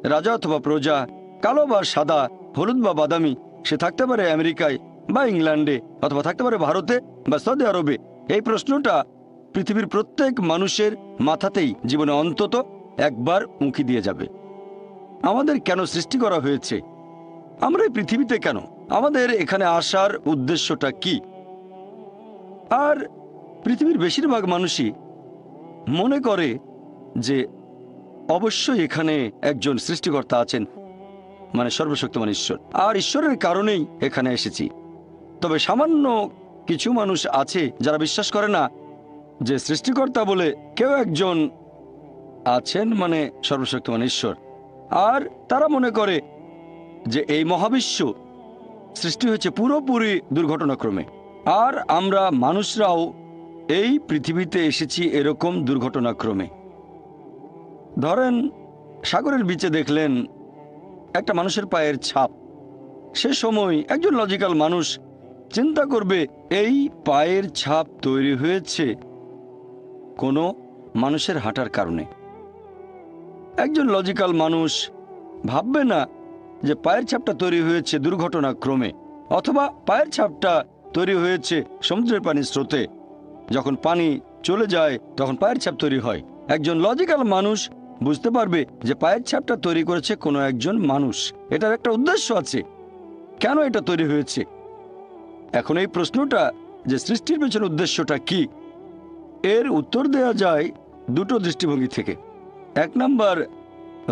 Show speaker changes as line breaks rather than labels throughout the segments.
রাজা অথবা প্রজা, কালো বা সাদা, হলুদ বা বাদামি, সে থাকতে পারে আমেরিকায় বা ইংল্যান্ডে, অথবা থাকতে পারে ভারতে বা সৌদি আরবে। এই প্রশ্নটা পৃথিবীর প্রত্যেক মানুষের মাথাতেই জীবনে অন্তত একবার উঁকি দিয়ে যাবে। আমাদের কেন সৃষ্টি করা হয়েছে? আমরা এই পৃথিবীতে কেন? আমাদের এখানে আসার উদ্দেশ্যটা কি? আর পৃথিবীর বেশিরভাগ মানুষই মনে করে যে অবশ্যই এখানে একজন সৃষ্টিকর্তা আছেন, মানে সর্বশক্তিমান ঈশ্বর, আর ঈশ্বরের কারণেই এখানে এসেছি। তবে সামান্য কিছু মানুষ আছে যারা বিশ্বাস করে না যে সৃষ্টিকর্তা বলে কেউ একজন আছেন, মানে সর্বশক্তিমান ঈশ্বর। আর তারা মনে করে যে এই মহাবিশ্ব সৃষ্টি হয়েছে পুরোপুরি দুর্ঘটনাক্রমে, আর আমরা মানুষরাও এই পৃথিবীতে এসেছি এরকম দুর্ঘটনাক্রমে। ধরেন, সাগরের বিচে দেখলেন একটা মানুষের পায়ের ছাপ। সে সময় একজন লজিক্যাল মানুষ চিন্তা করবে এই পায়ের ছাপ তৈরি হয়েছে কোনো মানুষের হাঁটার কারণে। একজন লজিক্যাল মানুষ ভাববে না যে পায়ের ছাপটা তৈরি হয়েছে দুর্ঘটনাক্রমে, অথবা পায়ের ছাপটা তৈরি হয়েছে সমুদ্রের পানির স্রোতে। যখন পানি চলে যায় তখন পায়ের ছাপ তৈরি হয়। একজন লজিক্যাল মানুষ বুঝতে পারবে যে পায়ের ছাপটা তৈরি করেছে কোনো একজন মানুষ। এটার একটা উদ্দেশ্য আছে, কেন এটা তৈরি হয়েছে। এখন এই প্রশ্নটা যে সৃষ্টির পেছনে উদ্দেশ্যটা কি, এর উত্তর দেয়া যায় দুটো দৃষ্টিভঙ্গি থেকে। এক নাম্বার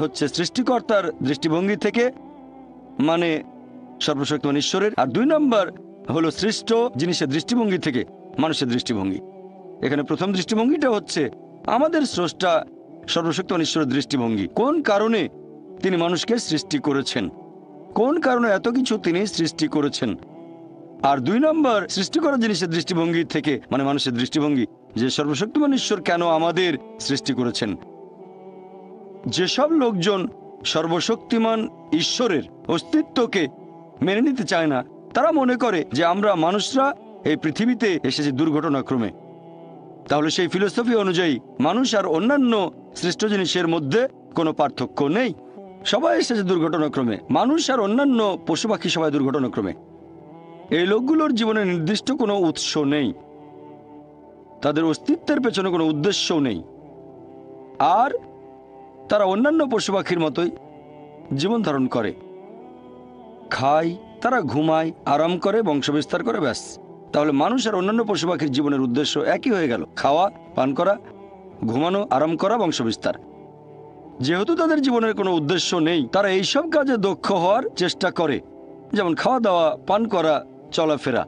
হচ্ছে সৃষ্টিকর্তার দৃষ্টিভঙ্গি থেকে, মানে সর্বশক্তিমান ঈশ্বরের। আর দুই নাম্বার হলো সৃষ্ট জিনিসের দৃষ্টিভঙ্গি থেকে, মানুষের দৃষ্টিভঙ্গি। এখানে প্রথম দৃষ্টিভঙ্গিটা হচ্ছে আমাদের স্রষ্টা সর্বশক্তিমান ঈশ্বরের দৃষ্টিভঙ্গি। কোন কারণে তিনি মানুষকে সৃষ্টি করেছেন, কোন কারণে এত কিছু তিনি সৃষ্টি করেছেন। আর দুই নম্বর সৃষ্টি করা জিনিসের দৃষ্টিভঙ্গি থেকে, মানে মানুষের দৃষ্টিভঙ্গি, যে সর্বশক্তিমান ঈশ্বর কেন আমাদের সৃষ্টি করেছেন। যেসব লোকজন সর্বশক্তিমান ঈশ্বরের অস্তিত্বকে মেনে নিতে চায় না, তারা মনে করে যে আমরা মানুষরা এই পৃথিবীতে এসেছি দুর্ঘটনাক্রমে। তাহলে সেই ফিলোসফি অনুযায়ী মানুষ আর অন্যান্য সৃষ্ট জিনিসের মধ্যে কোনো পার্থক্য নেই, সবাই এসেছে দুর্ঘটনাক্রমে। মানুষ আর অন্যান্য পশু পাখি সবাই দুর্ঘটনাক্রমে। এই লোকগুলোর জীবনে নির্দিষ্ট কোনো উৎস নেই, তাদের অস্তিত্বের পেছনে কোনো উদ্দেশ্যও নেই, আর তারা অন্যান্য পশু পাখির মতোই জীবন ধারণ করে, খায়, তারা ঘুমায়, আরাম করে, বংশবিস্তার করে, ব্যাস। তাহলে মানুষ আর অন্যান্য পশু পাখির জীবনের উদ্দেশ্য একই হয়ে গেল, খাওয়া, পান করা, ঘুমানো, আরাম করা, বংশবিস্তার। যেহেতু তাদের জীবনের কোনো উদ্দেশ্য নেই, তারা এইসব কাজে দক্ষ হওয়ার চেষ্টা করে, যেমন খাওয়া দাওয়া, পান করা, চলাফেরা।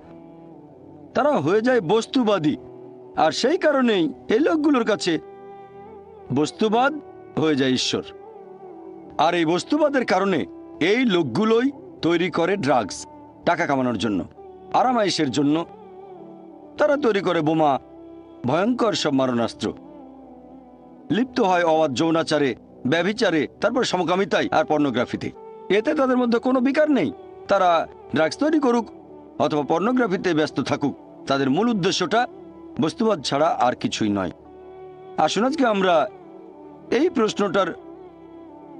তারা হয়ে যায় বস্তুবাদী। আর সেই কারণেই এই লোকগুলোর কাছে বস্তুবাদ হয়ে যায় ঈশ্বর। আর এই বস্তুবাদের কারণে এই লোকগুলোই তৈরি করে ড্রাগস, টাকা কামানোর জন্য, আরামাইশের জন্য। তারা তৈরি করে বোমা, ভয়ঙ্কর সব মারণাস্ত্র, লিপ্ত হয় অবাধ যৌনাচারে, ব্যভিচারে, তারপর সমকামিতায় আর পর্নোগ্রাফিতে। এতে তাদের মধ্যে কোনো বিকার নেই। তারা ড্রাগস তৈরি করুক অথবা পর্নোগ্রাফিতে ব্যস্ত থাকুক, তাদের মূল উদ্দেশ্যটা বস্তুবাদ ছাড়া আর কিছুই নয়। আসুন আজকে আমরা এই প্রশ্নটার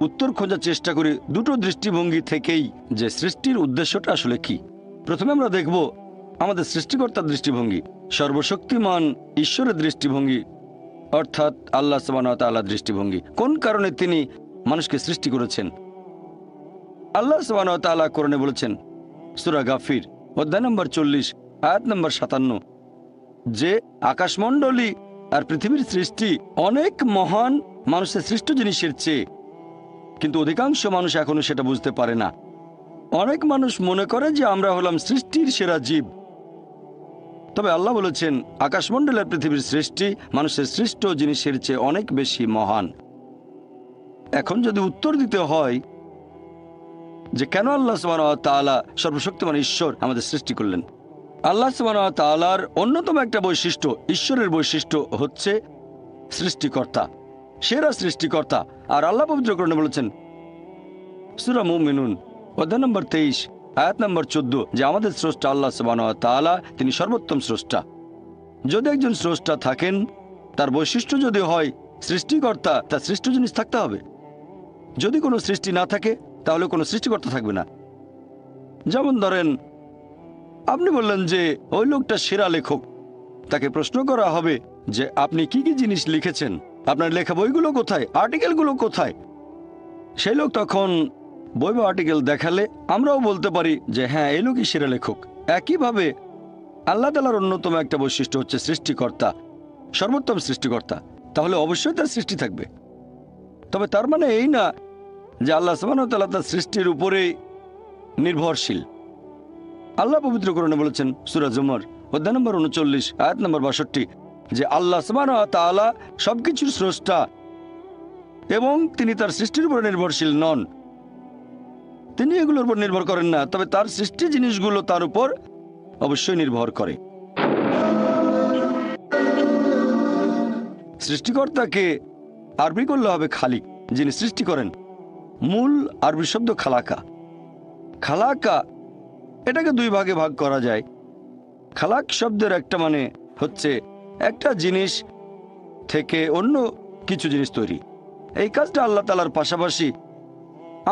উত্তর খোঁজার চেষ্টা করি দুটো দৃষ্টিভঙ্গি থেকেই, যে সৃষ্টির উদ্দেশ্যটা আসলে কি। প্রথমে আমরা দেখব আমাদের সৃষ্টিকর্তার দৃষ্টিভঙ্গি, সর্বশক্তিমান ঈশ্বরের দৃষ্টিভঙ্গি, অর্থাৎ আল্লাহ সুবহানাহু ওয়া তাআলার দৃষ্টিভঙ্গি। কোন কারণে তিনি মানুষকে সৃষ্টি করেছেন। আল্লাহ সুবহানাহু ওয়া তাআলা কোরআনে বলেছেন, সূরা গাফির অধ্যায় নম্বর 40 আয়াত নম্বর 57, যে আকাশমণ্ডলী আর পৃথিবীর সৃষ্টি অনেক মহান মানুষের সৃষ্ট জিনিসের চেয়ে, কিন্তু অধিকাংশ মানুষ এখনো সেটা বুঝতে পারে না। অনেক মানুষ মনে করে যে আমরা হলাম সৃষ্টির সেরা জীব, তবে আল্লাহ বলেছেন আকাশমণ্ডলের পৃথিবীর সৃষ্টি মানুষের সৃষ্ট জিনিসের চেয়ে অনেক বেশি মহান। এখন যদি উত্তর দিতে হয় যে কেন আল্লাহ সুবহানাহু ওয়া তাআলা সর্বশক্তিমান ঈশ্বর আমাদের সৃষ্টি করলেন, আল্লাহ সুবহানাহু ওয়া তাআলার অন্যতম একটা বৈশিষ্ট্য, ঈশ্বরের বৈশিষ্ট্য হচ্ছে সৃষ্টিকর্তা, সেরা সৃষ্টিকর্তা। আর আল্লাহ পবিত্র কোরআনে বলেছেন সূরা মুমিনুন অধ্যায় নম্বর 23 আয়াত নম্বর 14, যে আমাদের স্রষ্টা আল্লাহ সুবহানাহু ওয়া তাআলা, তিনি সর্বোত্তম স্রষ্টা। যদি একজন স্রষ্টা থাকেন, তার বৈশিষ্ট্য যদি হয় সৃষ্টিকর্তা, তার সৃষ্ট জিনিস থাকতে হবে। যদি কোনো সৃষ্টি না থাকে তাহলে কোনো সৃষ্টিকর্তা থাকবে না। যেমন ধরেন, আপনি বললেন যে ওই লোকটা সেরা লেখক, তাকে প্রশ্ন করা হবে যে আপনি কি কি জিনিস লিখেছেন, আপনার লেখা বইগুলো কোথায়, আর্টিকেলগুলো কোথায়। সেই লোক তখন বই বা আর্টিকেল দেখালে আমরাও বলতে পারি যে হ্যাঁ, এই লোকই সেরা লেখক। একইভাবে আল্লাহ তাআলার অন্যতম একটা বৈশিষ্ট্য হচ্ছে সৃষ্টিকর্তা, সর্বোত্তম সৃষ্টিকর্তা। তাহলে অবশ্যই তার সৃষ্টি থাকবে। তবে তার মানে এই না যে আল্লাহ সুবহানাহু ওয়া তাআলা তার সৃষ্টির উপরেই নির্ভরশীল। আল্লাহ পবিত্র কোরআনে বলেছেন সূরা জুমার অধ্যায় নম্বর ৩৯ আয়াত নম্বর ৬২ যে আল্লাহ সুবহানাহু ওয়া তাআলা সবকিছুর স্রষ্টা এবং তিনি তার সৃষ্টির উপর নির্ভরশীল নন। তিনি এগুলোর উপর নির্ভর করেন না, তবে তার সৃষ্টি জিনিসগুলো তার উপর অবশ্যই নির্ভর করে। সৃষ্টিকর্তাকে আরবি করলে হবে খালিক, যিনি সৃষ্টি করেন। মূল আরবি শব্দ খালাকা। খালাকা এটাকে দুই ভাগে ভাগ করা যায়। খালাক শব্দের একটা মানে হচ্ছে একটা জিনিস থেকে অন্য কিছু জিনিস তৈরি। এই কাজটা আল্লাহ তাআলার পাশাপাশি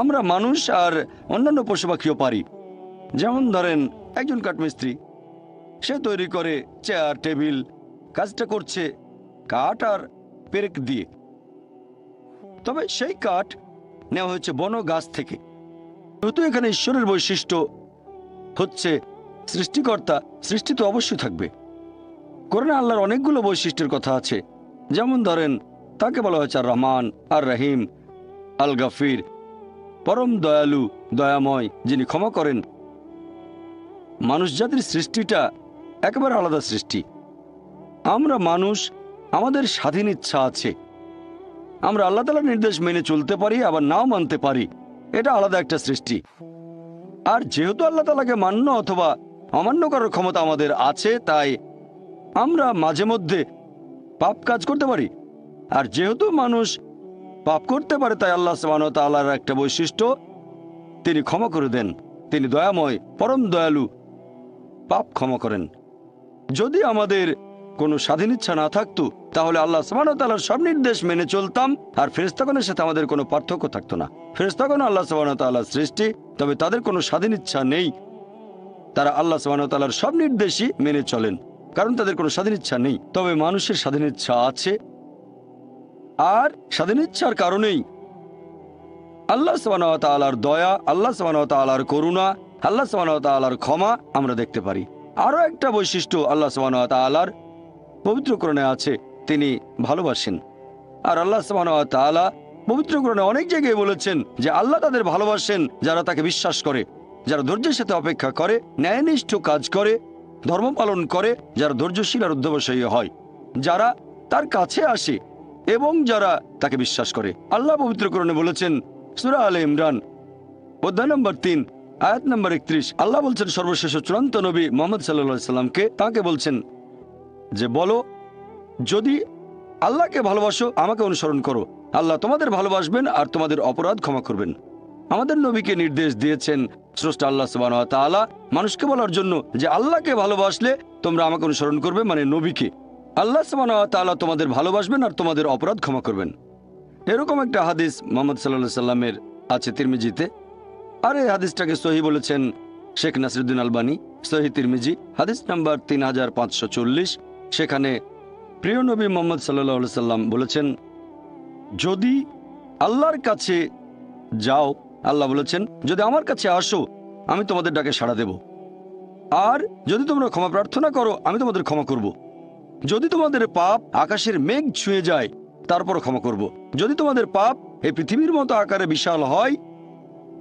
আমরা মানুষ আর অন্যান্য পশু পাখিও পারি। যেমন ধরেন, একজন কাঠমিস্ত্রি, সে তৈরি করে চেয়ার টেবিল, কাজটা করছে কাঠ আর পেরেক দিয়ে। তবে সেই কাঠ নেওয়া হয়েছে বন গাছ থেকে। যেহেতু এখানে ঈশ্বরের বৈশিষ্ট্য হচ্ছে সৃষ্টিকর্তা, সৃষ্টি তো অবশ্যই থাকবে। কোরআনে আল্লাহর অনেকগুলো বৈশিষ্ট্যের কথা আছে। যেমন ধরেন, তাকে বলা হয়েছে আর রহমান, আর রহিম, আল গাফির, পরম দয়ালু, দয়াময়, যিনি ক্ষমা করেন। মানুষ জাতির সৃষ্টিটা একেবারে আলাদা সৃষ্টি। আমরা মানুষ, আমাদের স্বাধীন ইচ্ছা আছে। আমরা আল্লাহ তাআলার নির্দেশ মেনে চলতে পারি, আবার নাও মানতে পারি। এটা আলাদা একটা সৃষ্টি। আর যেহেতু আল্লাহ তাআলাকে মান্য অথবা অমান্য করার ক্ষমতা আমাদের আছে, তাই আমরা মাঝে মধ্যে পাপ কাজ করতে পারি। আর যেহেতু মানুষ পাপ করতে পারে, তাই আল্লাহ সুবহানাহু ওয়া তাআলার একটা বৈশিষ্ট্য, তিনি ক্ষমা করে দেন। তিনি দয়াময়, পরম দয়ালু, পাপ ক্ষমা করেন। যদি আমাদের কোনো স্বাধীন ইচ্ছা না থাকতো, তাহলে আল্লাহ সুবহানাহু ওয়া তাআলার সব নির্দেশ মেনে চলতাম, আর ফেরেশতাগণের সাথে আমাদের কোনো পার্থক্য থাকতো না। ফেরেশতাগণ আল্লাহ সুবহানাহু ওয়া তাআলার সৃষ্টি, তবে তাদের কোনো স্বাধীন ইচ্ছা নেই। তারা আল্লাহ সুবহানাহু ওয়া তাআলার সব নির্দেশই মেনে চলেন, কারণ তাদের কোনো স্বাধীন ইচ্ছা নেই। তবে মানুষের স্বাধীন ইচ্ছা আছে, আর স্বাধীন ইচ্ছার কারণেই আল্লাহ সুবহানাহু ওয়া তাআলার দয়া, আল্লাহ সুবহানাহু ওয়া তাআলার করুণা, আল্লাহ সুবহানাহু ওয়া তাআলার ক্ষমা আমরা দেখতে পারি। আরও একটা বৈশিষ্ট্য আল্লাহ সুবহানাহু ওয়া তাআলার পবিত্র কোরআনে আছে, তিনি ভালোবাসেন। আর আল্লাহ সুবহানাহু ওয়া তাআলা পবিত্র কোরআনে অনেক জায়গায় বলেছেন যে আল্লাহ তাদের ভালোবাসেন যারা তাকে বিশ্বাস করে, যারা ধৈর্যের সাথে অপেক্ষা করে, ন্যায়নিষ্ঠ কাজ করে, ধর্ম পালন করে, যারা ধৈর্যশীল আর অধ্যবসায়ী হয়, যারা তার কাছে আসে এবং যারা তাকে বিশ্বাস করে। আল্লাহ পবিত্র কোরআনে বলেছেন সূরা আলে ইমরান অধ্যায় নম্বর ৩ আয়াত নম্বর ৩১, আল্লাহ বলছেন সর্বশেষ চূড়ান্ত নবী মুহাম্মদ সাল্লাল্লাহু আলাইহি সাল্লামকে, তাকে বলছেন যে বলো, যদি আল্লাহকে ভালোবাসো আমাকে অনুসরণ করো, আল্লাহ তোমাদের ভালোবাসবেন আর তোমাদের অপরাধ ক্ষমা করবেন। আমাদের নবীকে নির্দেশ দিয়েছেন স্রষ্টা আল্লাহ সুবহানাহু ওয়া তাআলা মানুষকে বলার জন্য যে আল্লাহকে ভালোবাসলে তোমরা আমাকে অনুসরণ করবে, মানে নবীকে। আল্লাহ সুবহানাহু ওয়া তাআলা তোমাদের ভালোবাসবেন আর তোমাদের অপরাধ ক্ষমা করবেন। এরকম একটা হাদিস মুহাম্মদ সাল্লাল্লাহু আলাইহি সাল্লামের আছে তিরমিজিতে, আর এই হাদিসটাকে সহিহ বলেছেন শেখ নাসিরউদ্দিন আলবানী, সহিহ তিরমিজি হাদিস নাম্বার 3540। সেখানে প্রিয় নবী মুহাম্মদ সাল্লাল্লাহু আলাইহি সাল্লাম বলেছেন, যদি আল্লাহর কাছে যাও, আল্লাহ বলেছেন যদি আমার কাছে আসো আমি তোমাদের ডাকে সাড়া দেব, আর যদি তোমরা ক্ষমা প্রার্থনা করো আমি তোমাদের ক্ষমা করব। যদি তোমাদের পাপ আকাশের মেঘ ছুঁয়ে যায় তারপরও ক্ষমা করব। যদি তোমাদের পাপ এই পৃথিবীর মতো আকারে বিশাল হয়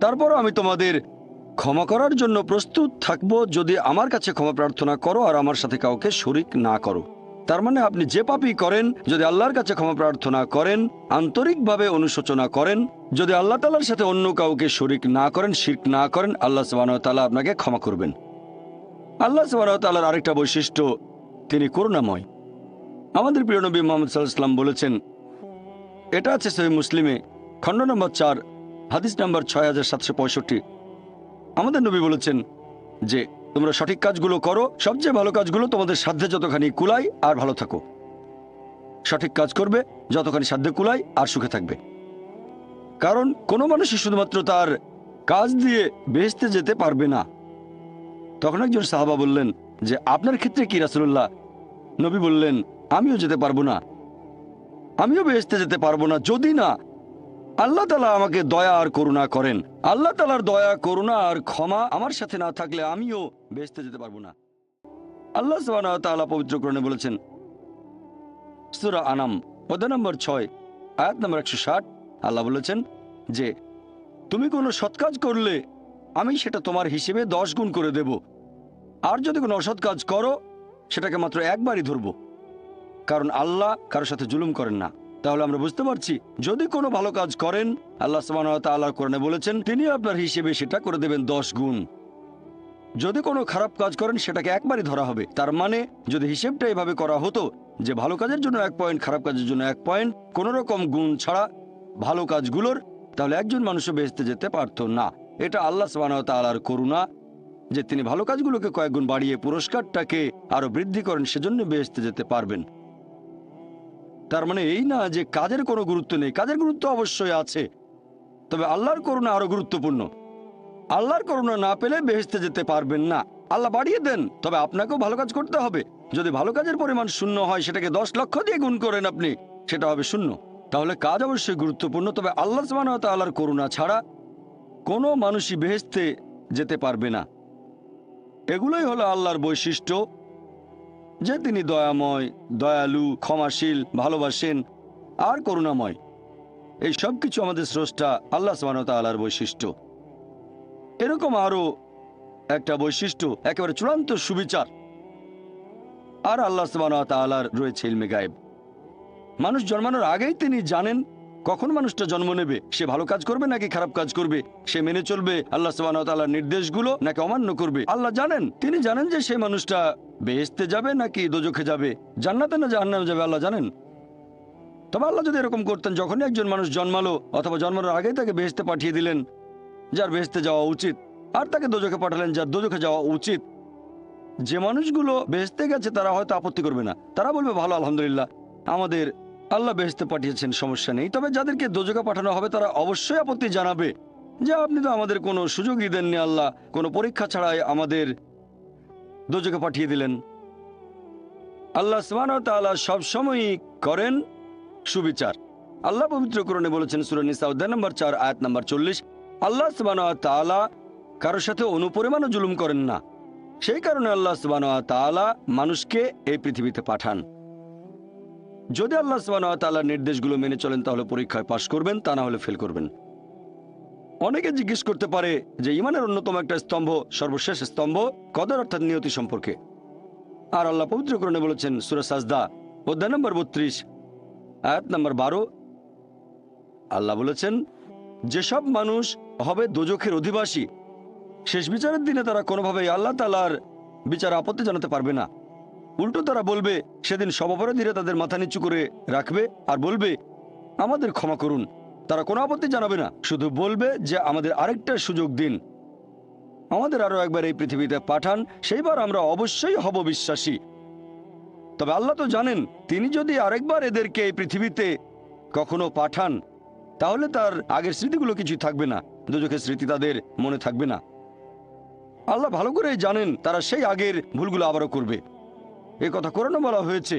তারপরও আমি তোমাদের ক্ষমা করার জন্য প্রস্তুত থাকব, যদি আমার কাছে ক্ষমা প্রার্থনা করো আর আমার সাথে কাউকে শরিক না করো। তার মানে আপনি যে পাপই করেন, যদি আল্লাহর কাছে ক্ষমা প্রার্থনা করেন, আন্তরিকভাবে অনুশোচনা করেন, যদি আল্লাহ তাআলার সাথে অন্য কাউকে শরিক না করেন, শিরক না করেন, আল্লাহ সুবহানাহু ওয়া তাআলা আপনাকে ক্ষমা করবেন। আল্লাহ সুবহানাহু ওয়া তাআলার আরেকটা বৈশিষ্ট্য, তিনি করুণাময়। আমাদের প্রিয় নবী মুহাম্মদ সাল্লাল্লাহু আলাইহি সাল্লাম বলেছেন, এটা আছে সহিহ মুসলিমে খণ্ড নম্বর 4 হাদিস নম্বর 6765। আমাদের নবী বলেছেন যে তোমরা সঠিক কাজগুলো করো, সবচেয়ে ভালো কাজগুলো তোমাদের সাধ্যে যতখানি কুলাই, আর ভালো থাকো। সঠিক কাজ করবে যতখানি সাধ্যে কুলাই আর সুখে থাকবে। কারণ কোনো মানুষই শুধুমাত্র তার কাজ দিয়ে বেহেশতে যেতে পারবে না। তখন একজন সাহাবা বললেন যে আপনার ক্ষেত্রে কি রাসূলুল্লাহ? নবী বললেন আমিও যেতে পারবো না, আমিও বেহেশতে যেতে পারবো না যদি না আল্লাহ তাআলা আমাকে দয়া আর করুণা করেন। আল্লাহ তাআলার দয়া করুণা আর ক্ষমা আমার সাথে না থাকলে আমিও বেহেশতে যেতে পারবো না। আল্লাহ সুবহানাহু ওয়া তাআলা পবিত্র কোরআনে বলেছেন, সূরা আনাম অধ্যায় নম্বর 6 আয়াত নম্বর 160, আল্লাহ বলেছেন যে তুমি কোনো সৎ কাজ করলে আমি সেটা তোমার হিসেবে 10 গুণ করে দেব, আর যদি কোনো অসৎ কাজ করো সেটাকে মাত্র একবারই ধরব, কারণ আল্লাহ কারোর সাথে জুলুম করেন না। তাহলে আমরা বুঝতে পারছি যদি কোনো ভালো কাজ করেন আল্লাহ সুবহানাহু ওয়া তাআলা কোরআনে বলেছেন তিনি আপনার হিসেবে সেটা করে দেবেন 10 গুণ। যদি কোনো খারাপ কাজ করেন সেটাকে একবারই ধরা হবে। তার মানে যদি হিসেবটা এভাবে করা হতো যে ভালো কাজের জন্য 1 পয়েন্ট, খারাপ কাজের জন্য 1 পয়েন্ট, কোনো রকম গুণ ছাড়া ভালো কাজগুলোর, তাহলে একজন মানুষও বেহেশতে যেতে পারতো না। এটা আল্লাহ সুবহানাহু ওয়া তাআলার করুণা যে তিনি ভালো কাজগুলোকে কয়েক গুণ বাড়িয়ে পুরস্কারটাকে আরো বৃদ্ধি করেন, সেজন্য বেহেশতে যেতে পারবেন। তার মানে এই না যে কাজের কোনো গুরুত্ব নেই, কাজের গুরুত্ব অবশ্যই আছে, তবে আল্লাহর করুণা আরো গুরুত্বপূর্ণ। আল্লাহর করুণা না পেলে বেহেশতে যেতে পারবেন না। আল্লাহ বাড়িয়ে দেন, তবে আপনাকেও ভালো কাজ করতে হবে। যদি ভালো কাজের পরিমাণ 0 হয় সেটাকে 10 লক্ষ দিয়ে গুণ করেন আপনি, সেটা হবে 0। তাহলে কাজ অবশ্যই গুরুত্বপূর্ণ, তবে আল্লাহ সুবহানাহু ওয়া তাআলার করুণা ছাড়া কোনো মানুষই বেহেশতে যেতে পারবে না। এগুলোই হলো আল্লাহর বৈশিষ্ট্য, যে তিনি দয়াময়, দয়ালু, ক্ষমাশীল, ভালোবাসেন আর করুণাময়। এই সব কিছু আমাদের স্রষ্টা আল্লাহ সুবহানাহু ওয়া তাআলার বৈশিষ্ট্য। এরকম আরো একটা বৈশিষ্ট্য একেবারে চূড়ান্ত সুবিচার। আর আল্লাহ সুবহানাহু ওয়া তাআলার রয়েছে ইলমে গায়েব। মানুষ জন্মানোর আগেই তিনি জানেন কখন মানুষটা জন্ম নেবে, সে ভালো কাজ করবে নাকি খারাপ কাজ করবে, সে মেনে চলবে আল্লাহ সুবহানাহু ওয়া তাআলার নির্দেশগুলো নাকি অমান্য করবে। আল্লাহ জানেন, তিনি জানেন যে সেই মানুষটা বেহেশতে যাবে নাকি দোজখে যাবে, জান্নাতে না জাহান্নামে যাবে, আল্লাহ জানেন। তবে আল্লাহ যদি এরকম করতেন যখনই একজন মানুষ জন্মালো অথবা জন্মানোর আগেই তাকে বেহেশতে পাঠিয়ে দিলেন যার বেহেশতে যাওয়া উচিত, আর তাকে দোজখে পাঠালেন যার দোজখে যাওয়া উচিত, যে মানুষগুলো বেহেশতে গেছে তারা হয়তো আপত্তি করবে না, তারা বলবে ভালো, আলহামদুলিল্লাহ, আমাদের আল্লাহ বেহেশতে পাঠিয়েছেন, সমস্যা নেই। তবে যাদেরকে দোজখে পাঠানো হবে তারা অবশ্যই আপত্তি জানাবে যে আপনি তো আমাদের কোনো সুযোগই দেননি, আল্লাহ কোনো পরীক্ষা ছাড়াই আমাদের দোজখে পাঠিয়ে দিলেন। আল্লাহ সুবহানাহু ওয়া তাআলা সবসময়ই করেন সুবিচার। আল্লাহ পবিত্র কোরআনে বলেছেন সূরা নিসা অধ্যায় নম্বর 4 আয়াত নম্বর 40, আল্লাহ সুবহানাহু ওয়া তাআলা কারোর সাথে অনুপরিমাণও জুলুম করেন না। সেই কারণে আল্লাহ সুবহানাহু ওয়া তাআলা মানুষকে এই পৃথিবীতে পাঠান। যদি আল্লাহ সুবহানাহু ওয়া তাআলার নির্দেশগুলো মেনে চলেন তাহলে পরীক্ষায় পাশ করবেন, তা না হলে ফেল করবেন। অনেকে জিজ্ঞেস করতে পারে যে ঈমানের অন্যতম একটা স্তম্ভ, সর্বশেষ স্তম্ভ কদর অর্থাৎ নিয়তি সম্পর্কে। আর আল্লাহ পবিত্র কোরআনে বলেছেন সূরা সাজদা অধ্যায় নম্বর 32 আয়াত নম্বর 12, আল্লাহ বলেছেন যেসব মানুষ হবে দোজখের অধিবাসী শেষ বিচারের দিনে তারা কোনোভাবেই আল্লাহ তাআলার বিচার আপত্তি জানাতে পারবে না। উল্টো তারা বলবে, সেদিন সব অপরাধীরা তাদের মাথা নিচু করে রাখবে আর বলবে আমাদের ক্ষমা করুন। তারা কোনো আপত্তি জানাবে না, শুধু বলবে যে আমাদের আরেকটা সুযোগ দিন, আমাদের আরো একবার এই পৃথিবীতে পাঠান, সেইবার আমরা অবশ্যই হব বিশ্বাসী। তবে আল্লাহ তো জানেন তিনি যদি আরেকবার এদেরকে এই পৃথিবীতে কখনো পাঠান তাহলে তার আগের স্মৃতিগুলো কিছুই থাকবে না, দোজখের স্মৃতি তাদের মনে থাকবে না। আল্লাহ ভালো করেই জানেন তারা সেই আগের ভুলগুলো আবারও করবে। এ কথা কোরআনে বলা হয়েছে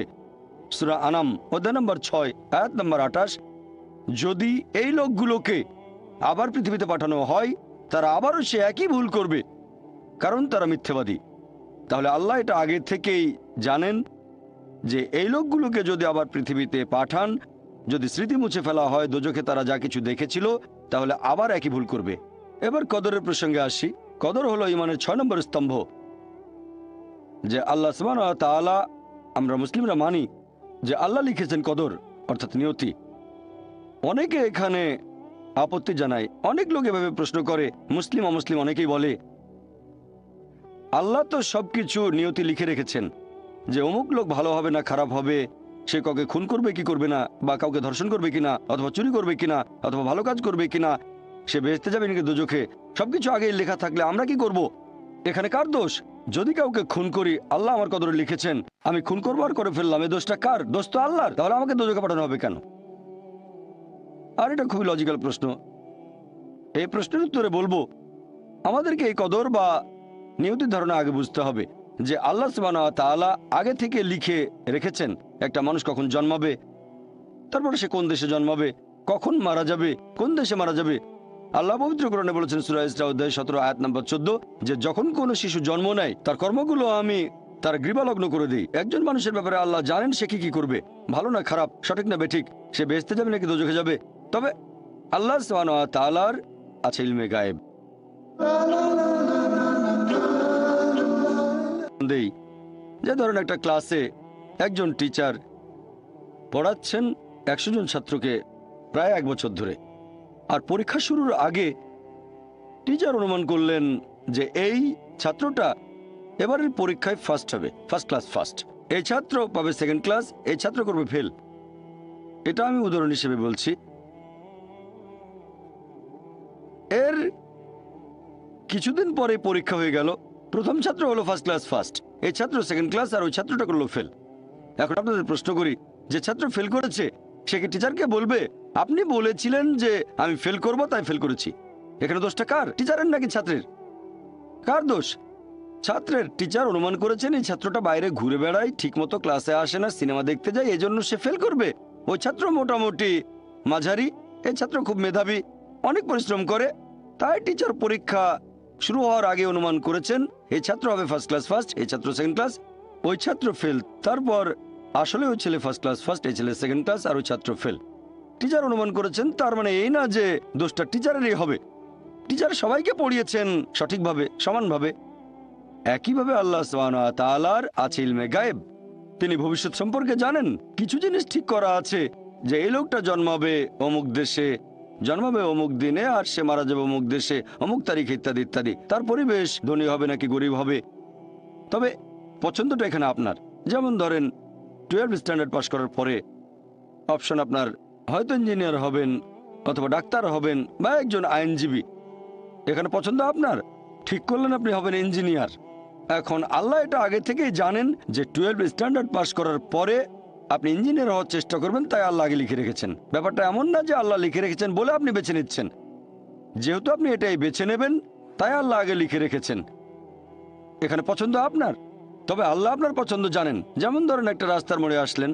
সূরা আনাম অধ্যায় নম্বর 6 আয়াত নম্বর 28, যদি এই লোকগুলোকে আবার পৃথিবীতে পাঠানো হয় তারা আবারও সে একই ভুল করবে, কারণ তারা মিথ্যাবাদী। তাহলে আল্লাহ এটা আগে থেকেই জানেন যে এই লোকগুলোকে যদি আবার পৃথিবীতে পাঠান, যদি স্মৃতি মুছে ফেলা হয় দোজখে তারা যা কিছু দেখেছিল, তাহলে আবার একই ভুল করবে। এবার কদরের প্রসঙ্গে আসি। কদর হলো ঈমানের 6 নম্বর স্তম্ভ, যে আল্লাহ সুবহানাহু ওয়া তাআলা, আমরা মুসলিমরা মানি যে আল্লাহ লিখেছেন কদর অর্থাৎ নিয়তি। অনেকে এখানে আপত্তি জানায়, অনেক লোক এভাবে প্রশ্ন করে, মুসলিম অমুসলিম অনেকেই বলে আল্লাহ তো সবকিছু নিয়তি লিখে রেখেছেন যে অমুক লোক ভালো হবে না খারাপ হবে, সে কাউকে খুন করবে কি করবে না, বা কাউকে ধর্ষণ করবে কিনা, অথবা চুরি করবে কিনা, অথবা ভালো কাজ করবে কিনা, সে বেহেশতে যাবে নাকি দোজখে, সবকিছু আগেই লেখা থাকলে আমরা কি করব? এখানে কার দোষ? যদি কাউকে খুন করি আল্লাহ আমার কদরে লিখেছেন, আমি খুন করবো আর করে ফেললাম, এই দোষটা কার? দোষ তো আল্লাহর, তাহলে আমাকে দোজখে পাঠানো হবে কেন? আর এটা খুবই লজিক্যাল প্রশ্ন। এই প্রশ্নের উত্তরে বলবো, আমাদেরকে এই কদর বা নিয়তির ধারণা আগে বুঝতে হবে যে আল্লাহ সুবহানাহু ওয়া তাআলা আগে থেকে লিখে রেখেছেন একটা মানুষ কখন জন্মাবে, তারপরে সে কোন দেশে জন্মাবে, কখন মারা যাবে, কোন দেশে মারা যাবে। আল্লাহ পবিত্র কোরআনে বলেছেন সূরা ইসরা অধ্যায় 17 আয়াত নম্বর 14 যে যখন কোনো শিশু জন্ম নেয় তার কর্মগুলো আমি তার গ্রীবালগ্ন করে দিই। একজন মানুষের ব্যাপারে আল্লাহ জানেন সে কি করবে, ভালো না খারাপ, সঠিক না বেঠিক, সে বেহেশতে যাবে নাকি দোজখে যাবে। তবে আল্লাহ সুবহানাহু ওয়া তাআলার আছে ইলমে গায়েব। যে ধরেন একটা ক্লাসে একজন টিচার পড়াচ্ছেন 100 জন ছাত্রকে প্রায় 1 বছর ধরে, আর পরীক্ষা শুরুর আগে টিচার অনুমান করলেন যে এই ছাত্রটা এবারের পরীক্ষায় ফার্স্ট হবে, ফার্স্ট ক্লাস ফার্স্ট, এই ছাত্র পাবে সেকেন্ড ক্লাস, এই ছাত্র করবে ফেল। এটা আমি উদাহরণ হিসেবে বলছি। এর কিছুদিন পরে পরীক্ষা হয়ে গেল, প্রথম ছাত্র হলো ফার্স্ট ক্লাস ফার্স্ট, এই ছাত্র সেকেন্ড ক্লাস, আর ওই ছাত্রটা করলো ফেল। এখন আপনাদের প্রশ্ন করি, যে ছাত্র ফেল করেছে সে কি টিচারকে বলবে আপনি বলেছিলেন যে আমি ফেল করব তাই ফেল করেছি? এখানে দোষটা কার, টিচারের নাকি ছাত্রের? কার দোষ? ছাত্রের। টিচার অনুমান করেছেন এই ছাত্রটা বাইরে ঘুরে বেড়ায়, ঠিকমতো ক্লাসে আসে না, সিনেমা দেখতে যায়, এই জন্য সে ফেল করবে। ওই ছাত্র মোটামুটি মাঝারি, এই ছাত্র খুব মেধাবী, অনেক পরিশ্রম করে, তাই টিচার পরীক্ষা শুরু হওয়ার আগে অনুমান করেছেন এই ছাত্র হবে ফার্স্ট ক্লাস ফার্স্ট, এই ছাত্র সেকেন্ড ক্লাস, ওই ছাত্র ফেল। তারপর আসলে ওই ছেলে ফার্স্ট ক্লাস ফার্স্ট, এই ছেলে সেকেন্ড ক্লাস, আর ওই ছাত্র ফেল। টিচার অনুমান করেছেন, তার মানে এই না যে দোষটা টিচারেরই হবে। টিচার সবাইকে পড়িয়েছেন সঠিকভাবে, সমানভাবে। একইভাবে আল্লাহ সুবহানাহু ওয়া তাআলার আছে ইলমে গায়েব। তিনি ভবিষ্যৎ সম্পর্কে জানেন। কিছু জিনিস ঠিক করা আছে যে এই লোকটা জন্মাবে অমুক দেশে, জন্মাবে অমুক দিনে, আর সে মারা যাবে অমুক দেশে অমুক তারিখ, ইত্যাদি ইত্যাদি। তার পরিবেশ ধনী হবে নাকি গরিব হবে। তবে পছন্দটা এখানে আপনার। যেমন ধরেন 12 স্ট্যান্ডার্ড পাস করার পরে অপশন আপনার হয়তো ইঞ্জিনিয়ার হবেন, অথবা ডাক্তার হবেন, বা একজন আইনজীবী। এখানে পছন্দ আপনার, ঠিক করলেন আপনি হবেন ইঞ্জিনিয়ার। এখন আল্লাহ এটা আগে থেকেই জানেন যে 12 স্ট্যান্ডার্ড পাস করার পরে আপনি ইঞ্জিনিয়ার হওয়ার চেষ্টা করবেন, তাই আল্লাহ আগে লিখে রেখেছেন। ব্যাপারটা এমন না যে আল্লাহ লিখে রেখেছেন বলে আপনি বেছে নিচ্ছেন। যেহেতু আপনি এটাই বেছে নেবেন তাই আল্লাহ আগে লিখে রেখেছেন। এখানে পছন্দ আপনার, তবে আল্লাহ আপনার পছন্দ জানেন। যেমন ধরেন একটা রাস্তার মোড়ে আসলেন,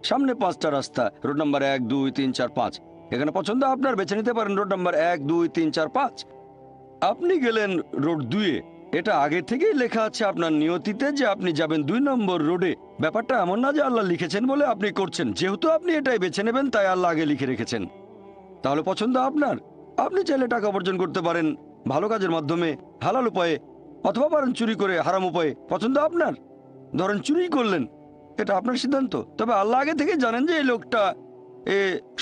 সামনে 5টা রাস্তা, রোড নাম্বার 1, 2, 3, 4, 5। এখানে পছন্দ আপনার, বেছে নিতে পারেন রোড নাম্বার 1, 2, 3, 4, 5। আপনি গেলেন রোড 2-এ, এটা আগে থেকেই লেখা আছে আপনার নিয়তিতে যে আপনি যাবেন 2 নম্বর রোডে। ব্যাপারটা এমন না যে আল্লাহ লিখেছেন বলে আপনি করছেন। যেহেতু আপনি এটাই বেছে নেবেন তাই আল্লাহ আগে লিখে রেখেছেন। তাহলে পছন্দ আপনার। আপনি চাইলে টাকা উপার্জন করতে পারেন ভালো কাজের মাধ্যমে, হালাল উপায়ে, অথবা পারেন চুরি করে হারাম উপায়ে। পছন্দ আপনার। ধরেন চুরি করলেন, এটা আপনার সিদ্ধান্ত। তবে আল্লাহ আগে থেকে জানেন যে এই লোকটা